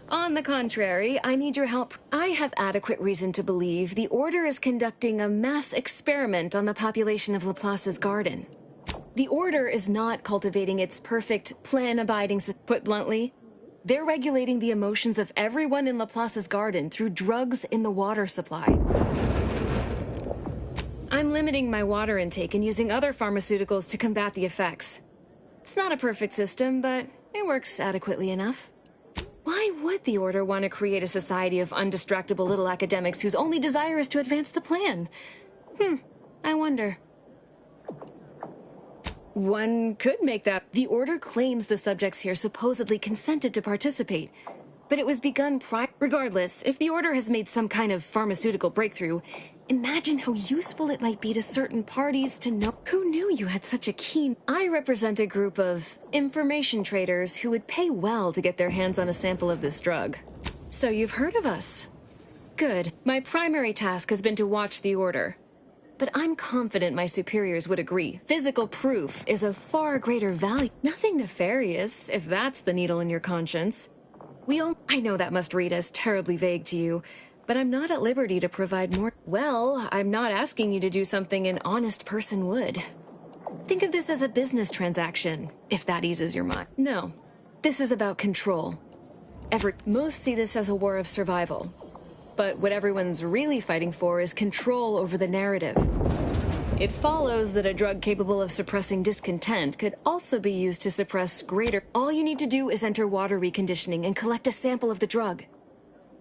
On the contrary, I need your help. I have adequate reason to believe the Order is conducting a mass experiment on the population of Laplace's garden. The Order is not cultivating its perfect, plan-abiding... Put bluntly, they're regulating the emotions of everyone in Laplace's garden through drugs in the water supply. I'm limiting my water intake and using other pharmaceuticals to combat the effects. It's not a perfect system, but it works adequately enough. Why would the Order want to create a society of undistractable little academics whose only desire is to advance the plan? I wonder. One could make that. The Order claims the subjects here supposedly consented to participate, but it was begun Regardless, if the Order has made some kind of pharmaceutical breakthrough, imagine how useful it might be to certain parties to know. Who knew you had such a keen... I represent a group of information traders who would pay well to get their hands on a sample of this drug. So you've heard of us. Good. My primary task has been to watch the Order. But I'm confident my superiors would agree. Physical proof is of far greater value. Nothing nefarious, if that's the needle in your conscience. I know that must read as terribly vague to you, but I'm not at liberty to provide more. Well, I'm not asking you to do something an honest person would. Think of this as a business transaction, if that eases your mind. No, this is about control. Most see this as a war of survival. But what everyone's really fighting for is control over the narrative. It follows that a drug capable of suppressing discontent could also be used to suppress greater. All you need to do is enter water reconditioning and collect a sample of the drug.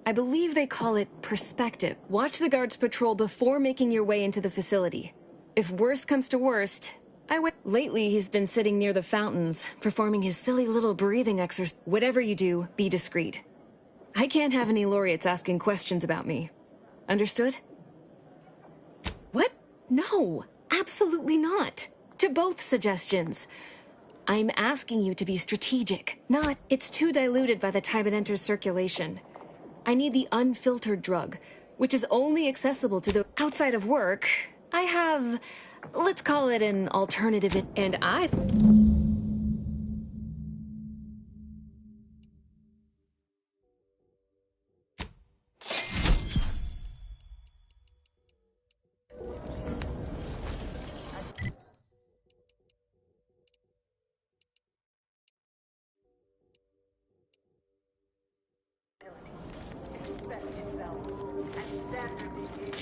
I believe they call it perspective. Watch the guards patrol before making your way into the facility. If worst comes to worst, Lately, he's been sitting near the fountains, performing his silly little breathing exercise. Whatever you do, be discreet. I can't have any laureates asking questions about me. Understood? What? No, absolutely not. To both suggestions. I'm asking you to be strategic, not... It's too diluted by the time it enters circulation. I need the unfiltered drug, which is only accessible to the... Outside of work, I have... Let's call it an alternative, and I...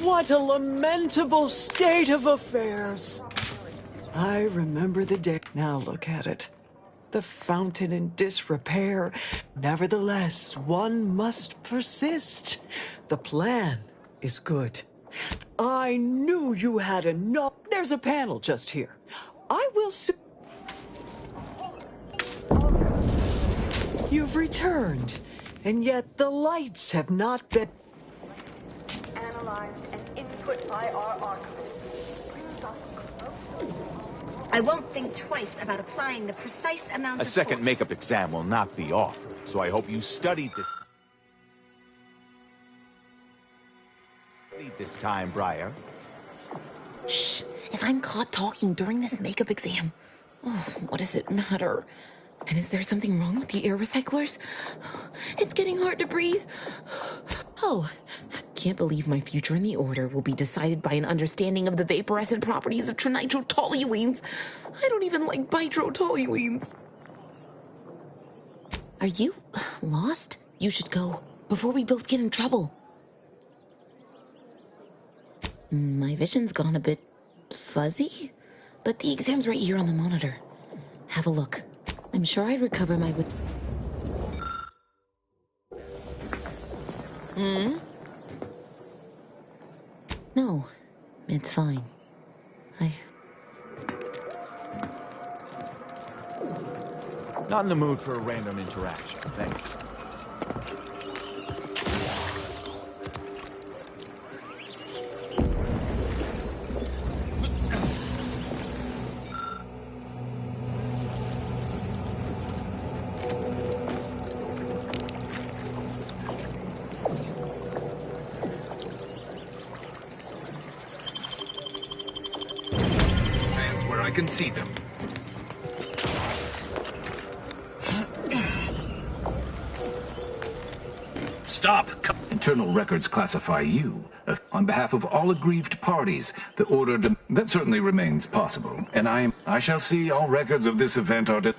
What a lamentable state of affairs. I remember the day. Now look at it. The fountain in disrepair. Nevertheless, one must persist. The plan is good. I knew you had enough. There's a panel just here. I will You've returned, and yet the lights have not been analyzed and input by our archivist. I won't think twice about applying the precise amount A of second force. makeup exam will not be offered, so I hope you studied this time, Briar. Shh! If I'm caught talking during this makeup exam, what does it matter? And is there something wrong with the air recyclers? It's getting hard to breathe. Oh, I can't believe my future in the Order will be decided by an understanding of the vaporescent properties of trinitrotoluenes. I don't even like bitrotoluenes. Are you lost? You should go before we both get in trouble. My vision's gone a bit fuzzy, but the exam's right here on the monitor. Have a look. I'm sure I'd recover my... No, it's fine. Not in the mood for a random interaction, thank you. I can see them. Stop! Internal records classify you. On behalf of all aggrieved parties, the order... That certainly remains possible, and I shall see all records of this event are...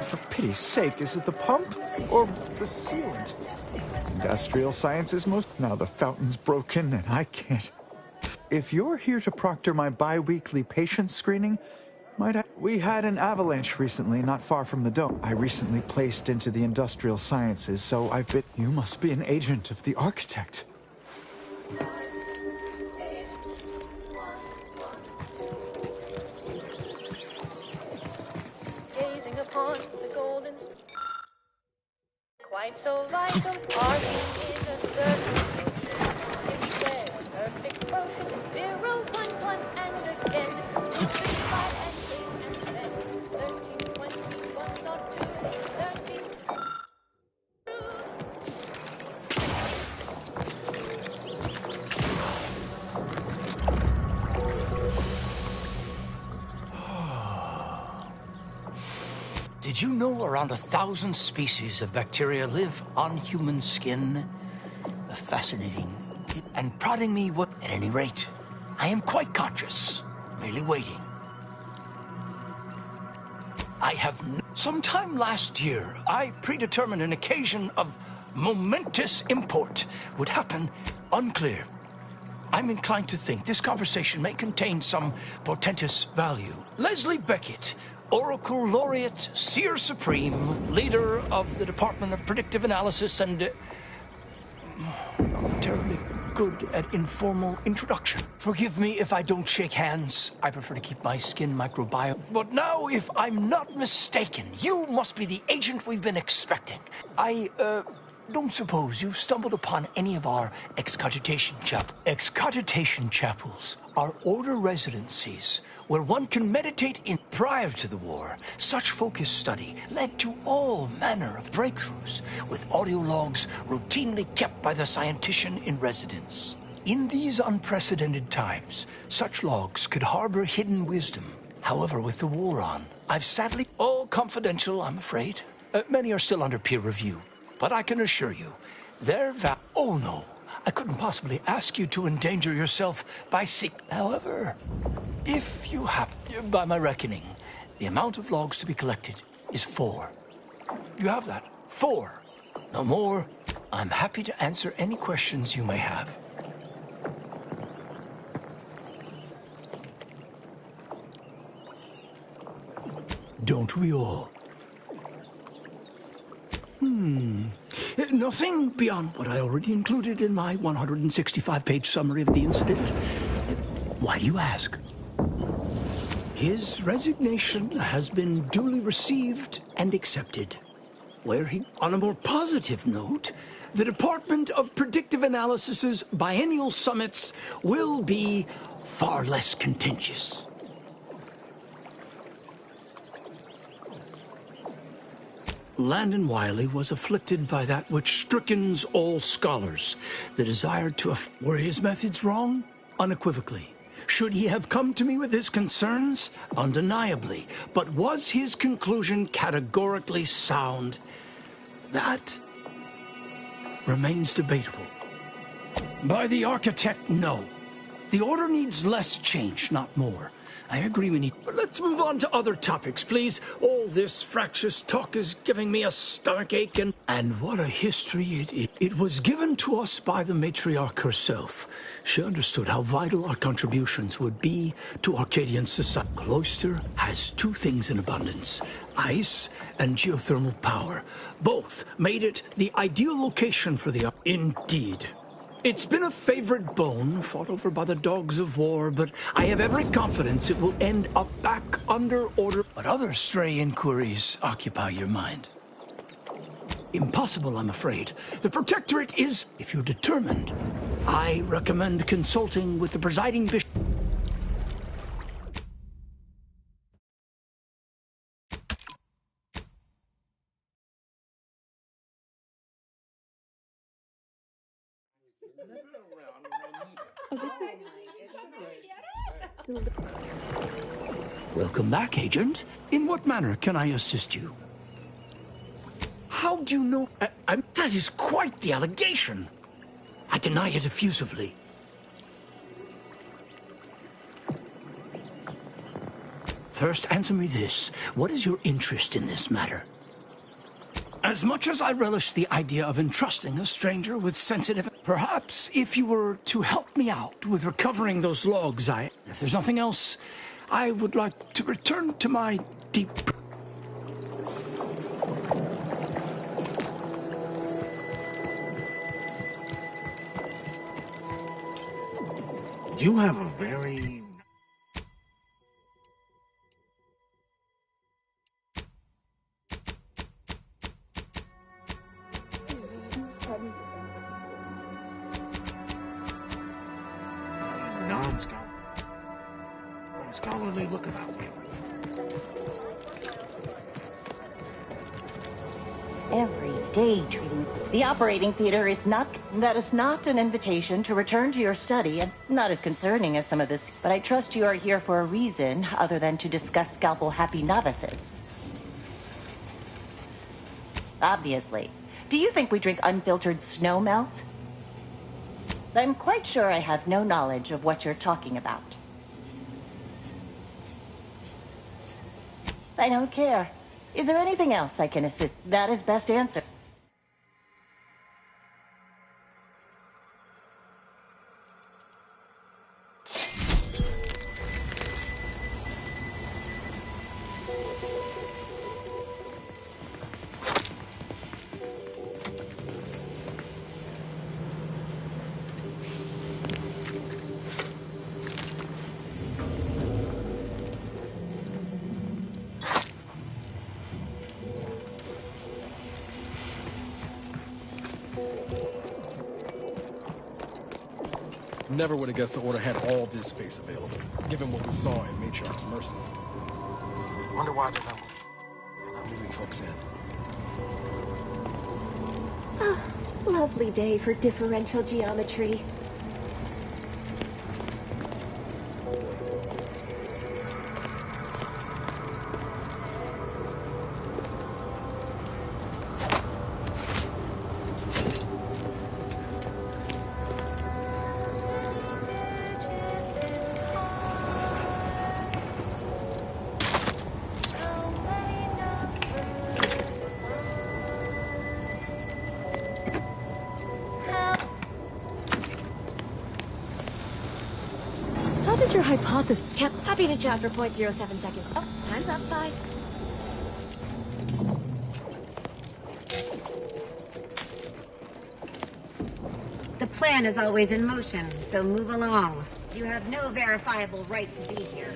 For pity's sake, is it the pump or the sealant? Industrial science is most... Now the fountain's broken and I can't... If you're here to proctor my bi-weekly patient screening, we had an avalanche recently not far from the dome. I recently placed into the industrial sciences, so I've been... You must be an agent of the architect. Gazing upon the golden... Quite so vital, our in a certain future. Instead, Did you know around 1,000 species of bacteria live on human skin? Fascinating. And prodding me what... At any rate, I am quite conscious, merely waiting. I have sometime last year, I predetermined an occasion of momentous import would happen. Unclear. I'm inclined to think this conversation may contain some portentous value. Leslie Beckett, Oracle Laureate, Seer Supreme, leader of the Department of Predictive Analysis, and not terribly good at informal introduction. Forgive me if I don't shake hands. I prefer to keep my skin microbiome. But now, if I'm not mistaken, you must be the agent we've been expecting. I don't suppose you've stumbled upon any of our excogitation chapels. Excogitation chapels are order residencies where one can meditate in. Prior to the war, such focused study led to all manner of breakthroughs, with audio logs routinely kept by the scientician in residence. In these unprecedented times, such logs could harbor hidden wisdom. However, with the war on, I've sadly... All confidential, I'm afraid. Many are still under peer review. But I can assure you, their Oh no, I couldn't possibly ask you to endanger yourself by However, if you have... By my reckoning, the amount of logs to be collected is 4. You have that? 4. No more. I'm happy to answer any questions you may have. Don't we all? Nothing beyond what I already included in my 165-page summary of the incident. Why do you ask? His resignation has been duly received and accepted. On a more positive note, the Department of Predictive Analysis's biennial summits will be far less contentious. Landon Wiley was afflicted by that which strickens all scholars, the desire to... Were his methods wrong? Unequivocally. Should he have come to me with his concerns? Undeniably. But was his conclusion categorically sound? That remains debatable. By the architect, no. The order needs less change, not more. I agree we need... But let's move on to other topics, please. All this fractious talk is giving me a stomachache and what a history it is. It was given to us by the matriarch herself. She understood how vital our contributions would be to Arcadian society. Cloister has 2 things in abundance: ice and geothermal power. Both made it the ideal location for the... Indeed. It's been a favorite bone, fought over by the dogs of war, but I have every confidence it will end up back under order. But other stray inquiries occupy your mind. Impossible, I'm afraid. The Protectorate is, if you're determined, I recommend consulting with the presiding bishop. Welcome back, Agent. In what manner can I assist you? How do you know? That is quite the allegation. I deny it effusively. First, answer me this. What is your interest in this matter? As much as I relish the idea of entrusting a stranger with sensitive... Perhaps if you were to help me out with recovering those logs, if there's nothing else, I would like to return to my deep... You have a very... non-scholarly look about you. Every day treating... The operating theater is not... That is not an invitation to return to your study, and not as concerning as some of this, but I trust you are here for a reason other than to discuss scalpel-happy novices. Obviously. Do you think we drink unfiltered snow melt? I'm quite sure I have no knowledge of what you're talking about. I don't care. Is there anything else I can assist? That is best answer. Never would have guessed the Order had all this space available, given what we saw in Matriarch's Mercy. Wonder why they're not moving folks in. Oh, lovely day for differential geometry. How did your hypothesis... Happy to chat for 0.07 seconds. Oh, time's up. Bye. The plan is always in motion, so move along. You have no verifiable right to be here.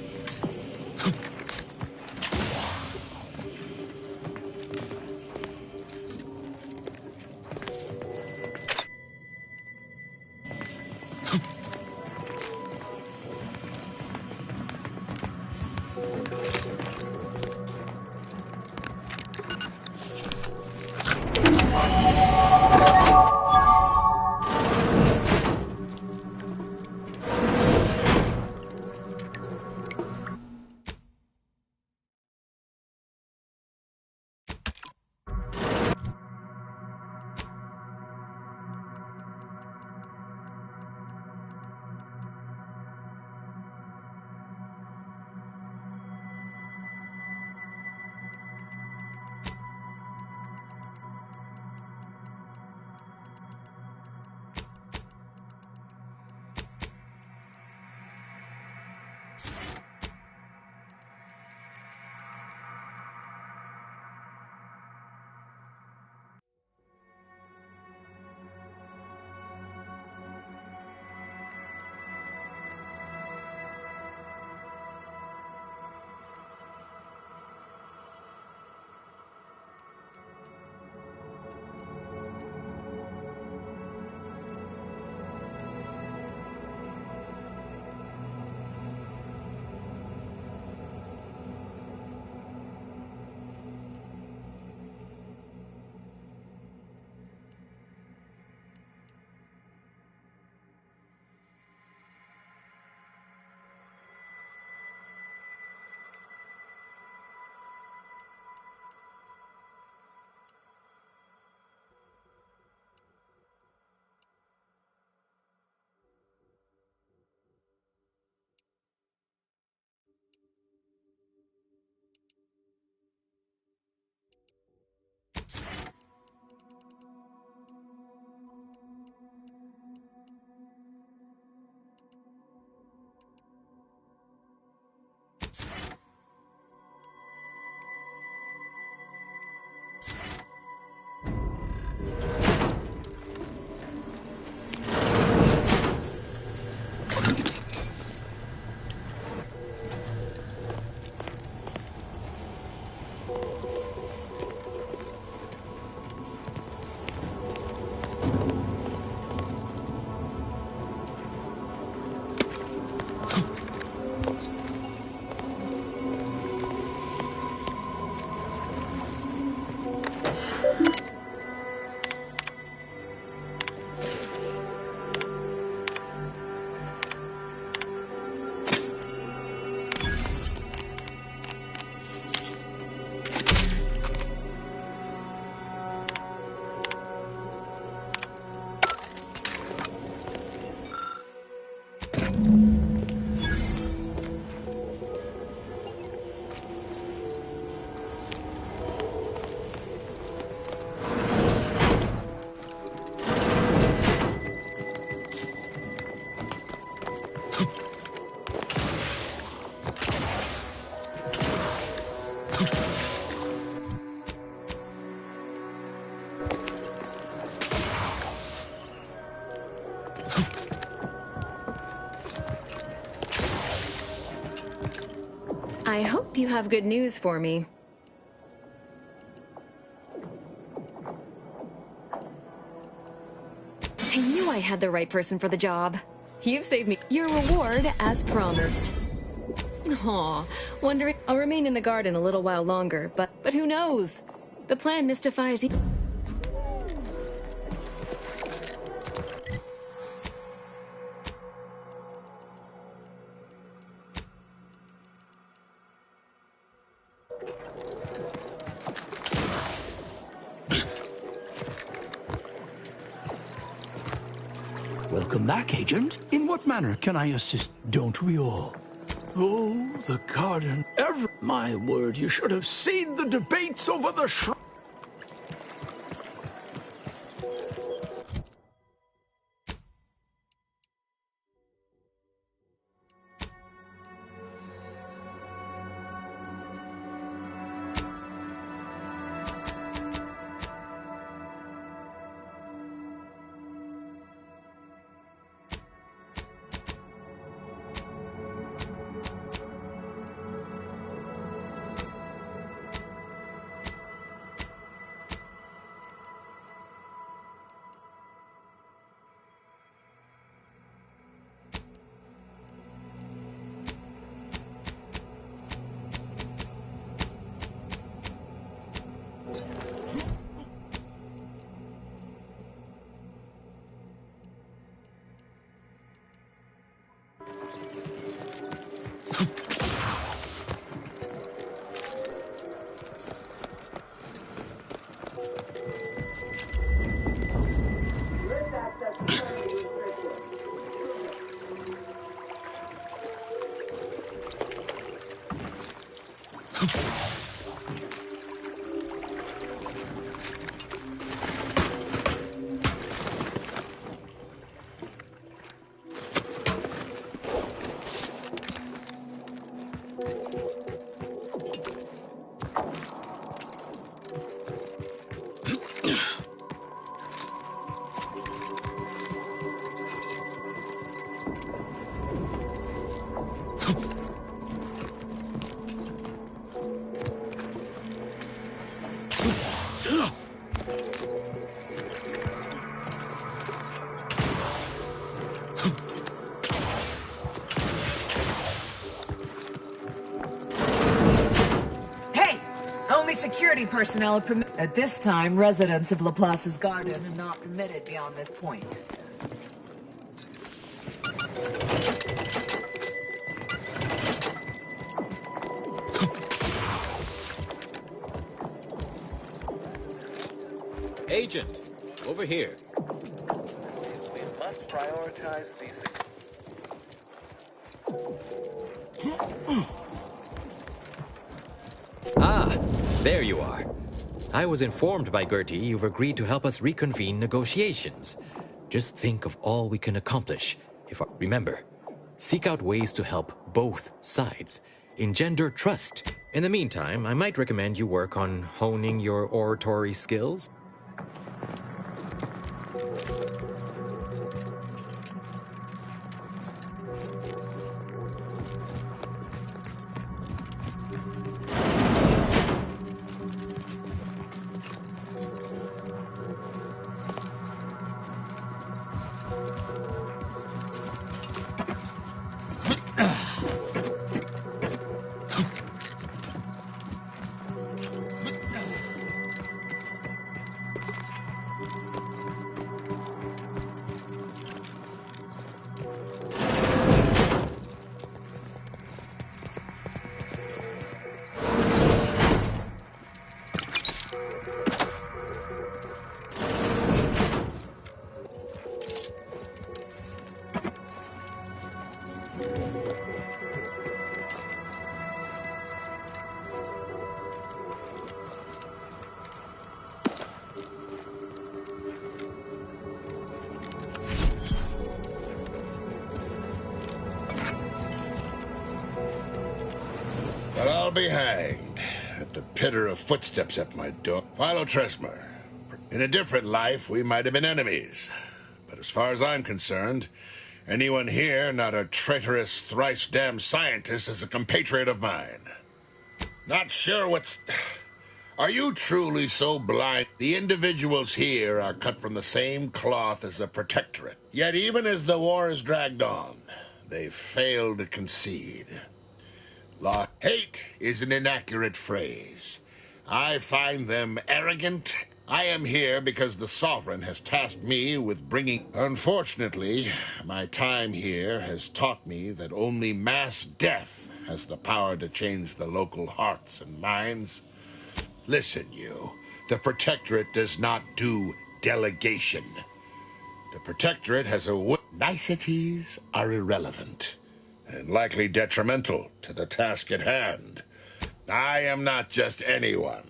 I hope you have good news for me. I knew I had the right person for the job. You've saved me your reward as promised. Aw, wondering I'll remain in the garden a little while longer, but who knows? The plan mystifies Welcome back, Agent. In what manner can I assist? Don't we all? Oh, the garden. My word, you should have seen the debates over the shrine. Security personnel are permitted. At this time, residents of Laplace's garden are not permitted beyond this point. Agent, over here. We must prioritize these. Ah, there you are. I was informed by Gertie you've agreed to help us reconvene negotiations. Just think of all we can accomplish. Remember, seek out ways to help both sides. Engender trust. In the meantime, I might recommend you work on honing your oratory skills. be hanged at the pitter of footsteps at my door. Philo Tresmer, in a different life, we might have been enemies. But as far as I'm concerned, anyone here not a traitorous, thrice-damned scientist is a compatriot of mine. Not sure what's... Are you truly so blind? The individuals here are cut from the same cloth as the Protectorate. Yet even as the war is dragged on, they fail to concede. Hate is an inaccurate phrase. I find them arrogant. I am here because the Sovereign has tasked me with bringing... Unfortunately, my time here has taught me that only mass death has the power to change the local hearts and minds. Listen, you. The Protectorate does not do delegation. The Protectorate has a... Niceties are irrelevant and likely detrimental to the task at hand. I am not just anyone.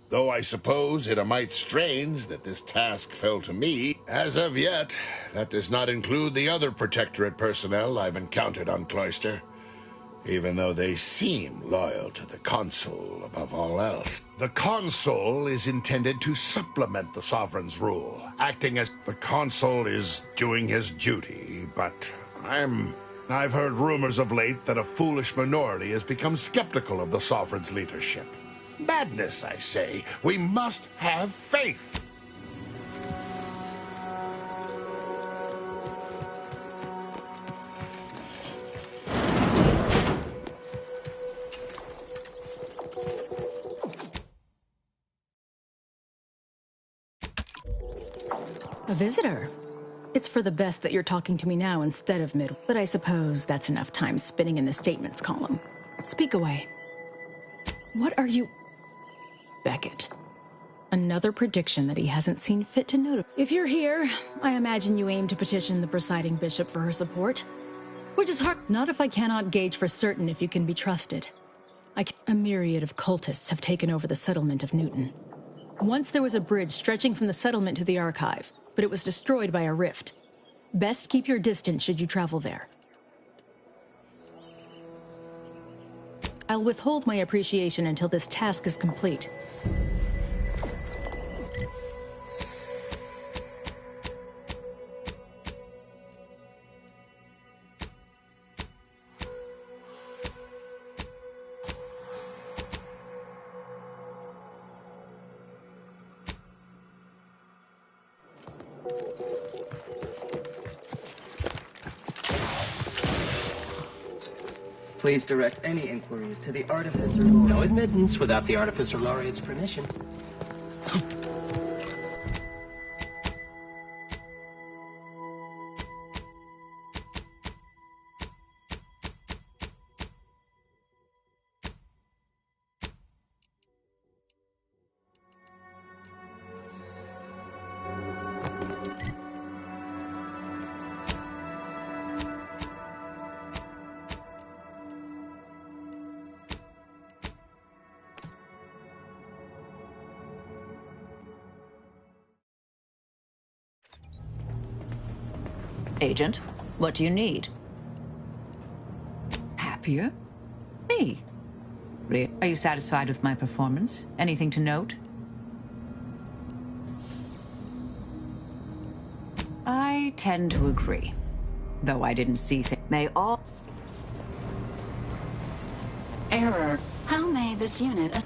Though I suppose it a mite strange that this task fell to me. As of yet, that does not include the other Protectorate personnel I've encountered on Cloister. Even though they seem loyal to the Consul above all else. The Consul is intended to supplement the Sovereign's rule, acting as the Consul is doing his duty, but I've heard rumors of late that a foolish minority has become skeptical of the Sovereign's leadership. Madness, I say. We must have faith. A visitor. It's for the best that you're talking to me now instead of mid, but I suppose that's enough time spinning in the statements column. Speak away. What are you... Beckett. Another prediction that he hasn't seen fit to note. If you're here, I imagine you aim to petition the presiding bishop for her support. Which is hard. Not if I cannot gauge for certain if you can be trusted. A myriad of cultists have taken over the settlement of Newton. Once there was a bridge stretching from the settlement to the archive, but it was destroyed by a rift. Best keep your distance should you travel there. I'll withhold my appreciation until this task is complete. Please direct any inquiries to the Artificer Laureate. No admittance without the Artificer Laureate's permission. Agent, what do you need? Happier? Me? Are you satisfied with my performance? Anything to note? I tend to agree. Though I didn't see things. May all... Error. How may this unit...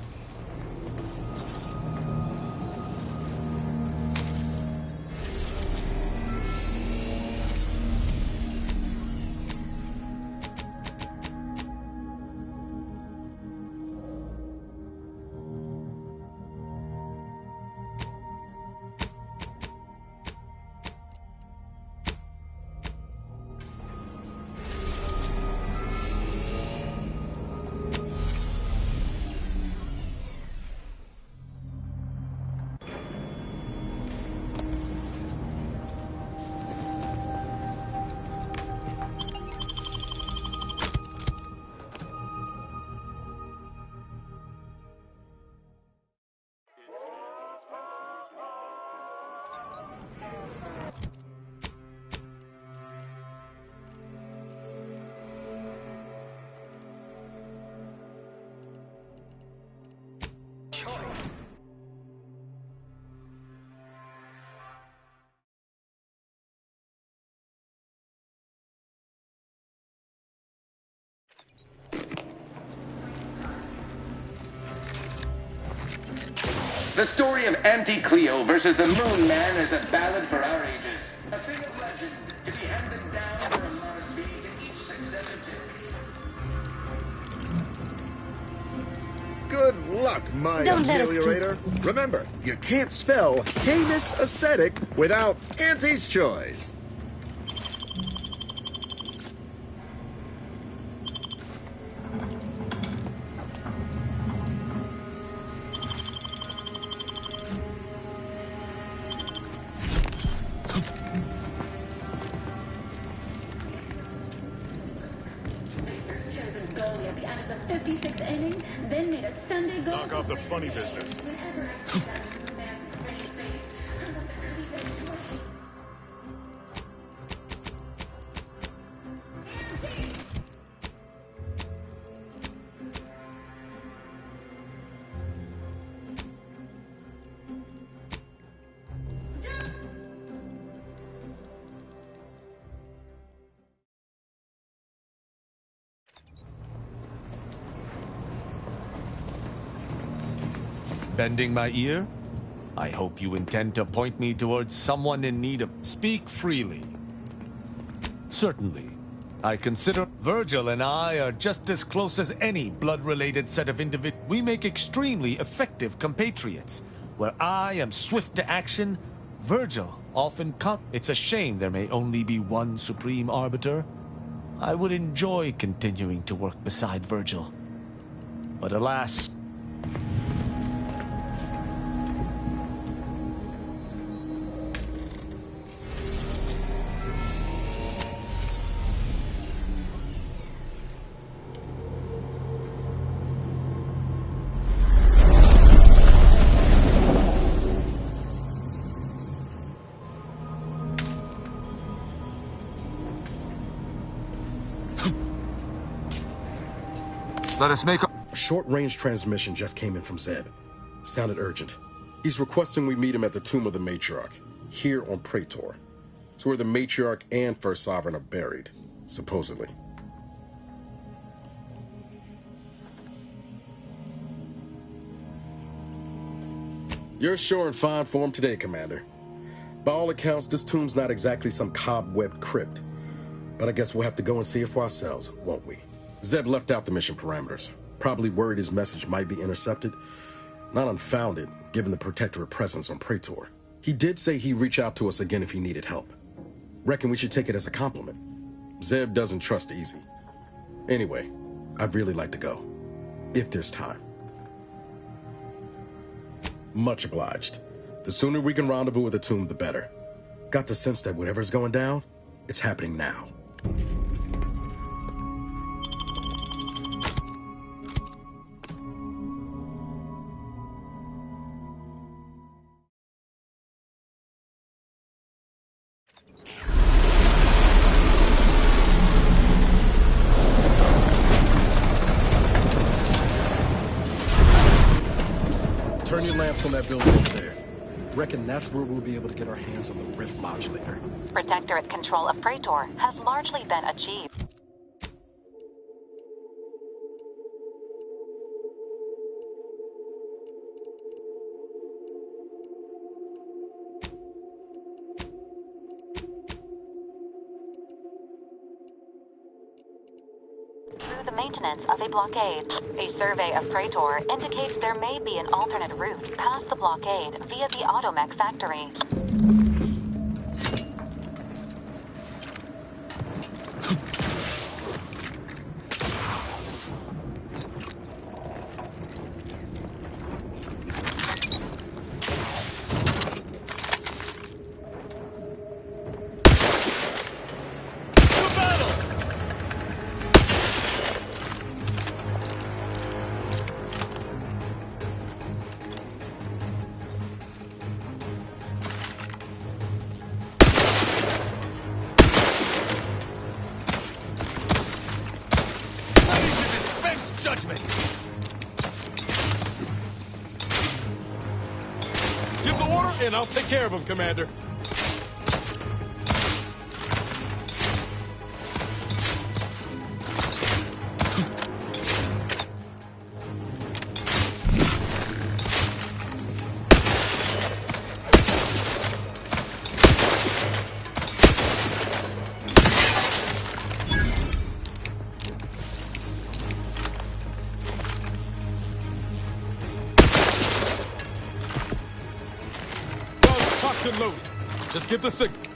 The story of Auntie Cleo versus the Moon Man is a ballad for our ages. A thing of legend to be handed down for a modest fee to each successive generation. Good luck, my Don't let us ameliorator. Remember, you can't spell heinous ascetic without Auntie's choice. Knock off the funny business. Bending my ear? I hope you intend to point me towards someone in need of... Speak freely. Certainly. I consider Virgil and I are just as close as any blood-related set of individuals. We make extremely effective compatriots. Where I am swift to action, Virgil often It's a shame there may only be one supreme arbiter. I would enjoy continuing to work beside Virgil. But alas... Let us make a short-range transmission just came in from Zeb. Sounded urgent. He's requesting we meet him at the tomb of the Matriarch, here on Praetor. It's where the Matriarch and First Sovereign are buried, supposedly. You're sure in fine form today, Commander. By all accounts, this tomb's not exactly some cobwebbed crypt. But I guess we'll have to go and see it for ourselves, won't we? Zeb left out the mission parameters. Probably worried his message might be intercepted. Not unfounded, given the Protectorate presence on Praetor. He did say he'd reach out to us again if he needed help. Reckon we should take it as a compliment. Zeb doesn't trust easy. Anyway, I'd really like to go. If there's time. Much obliged. The sooner we can rendezvous at the tomb, the better. Got the sense that whatever's going down, it's happening now. Turn your lamps on that building over there. Reckon that's where we'll be able to get our hands on the rift modulator. Protectorate control of Praetor has largely been achieved. Through the maintenance of a blockade, a survey of Praetor indicates there may be an alternate route past the blockade via the Automech factory. Judgment! Give the order, and I'll take care of him, Commander. give the signal.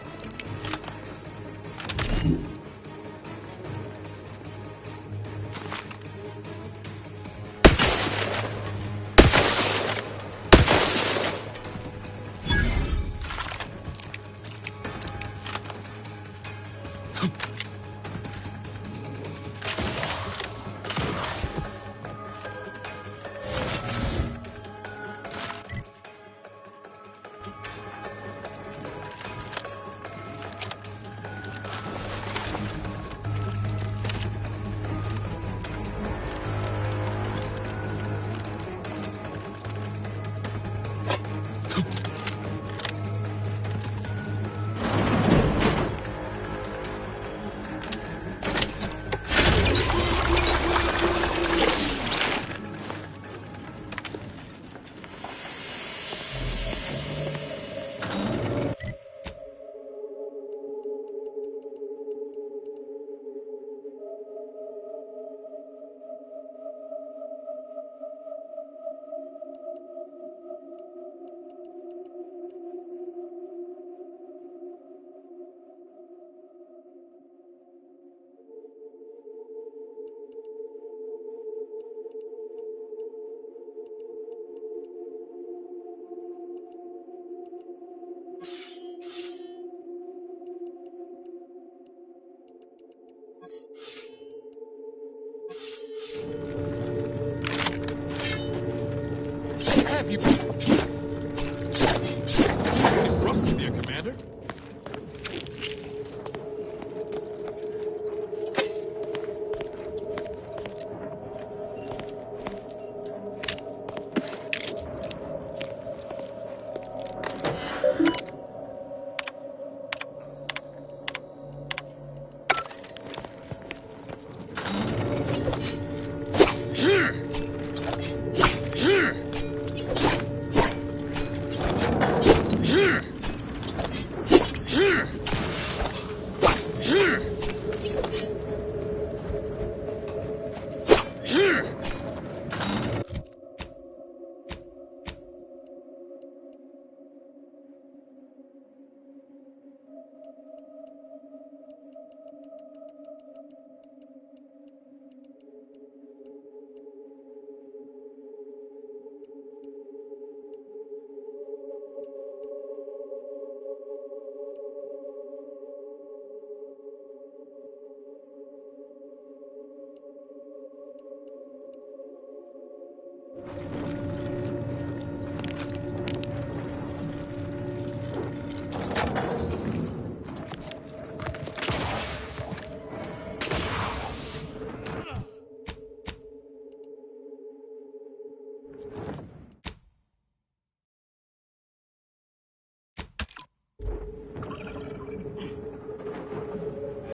Have you... Rusted there, Commander?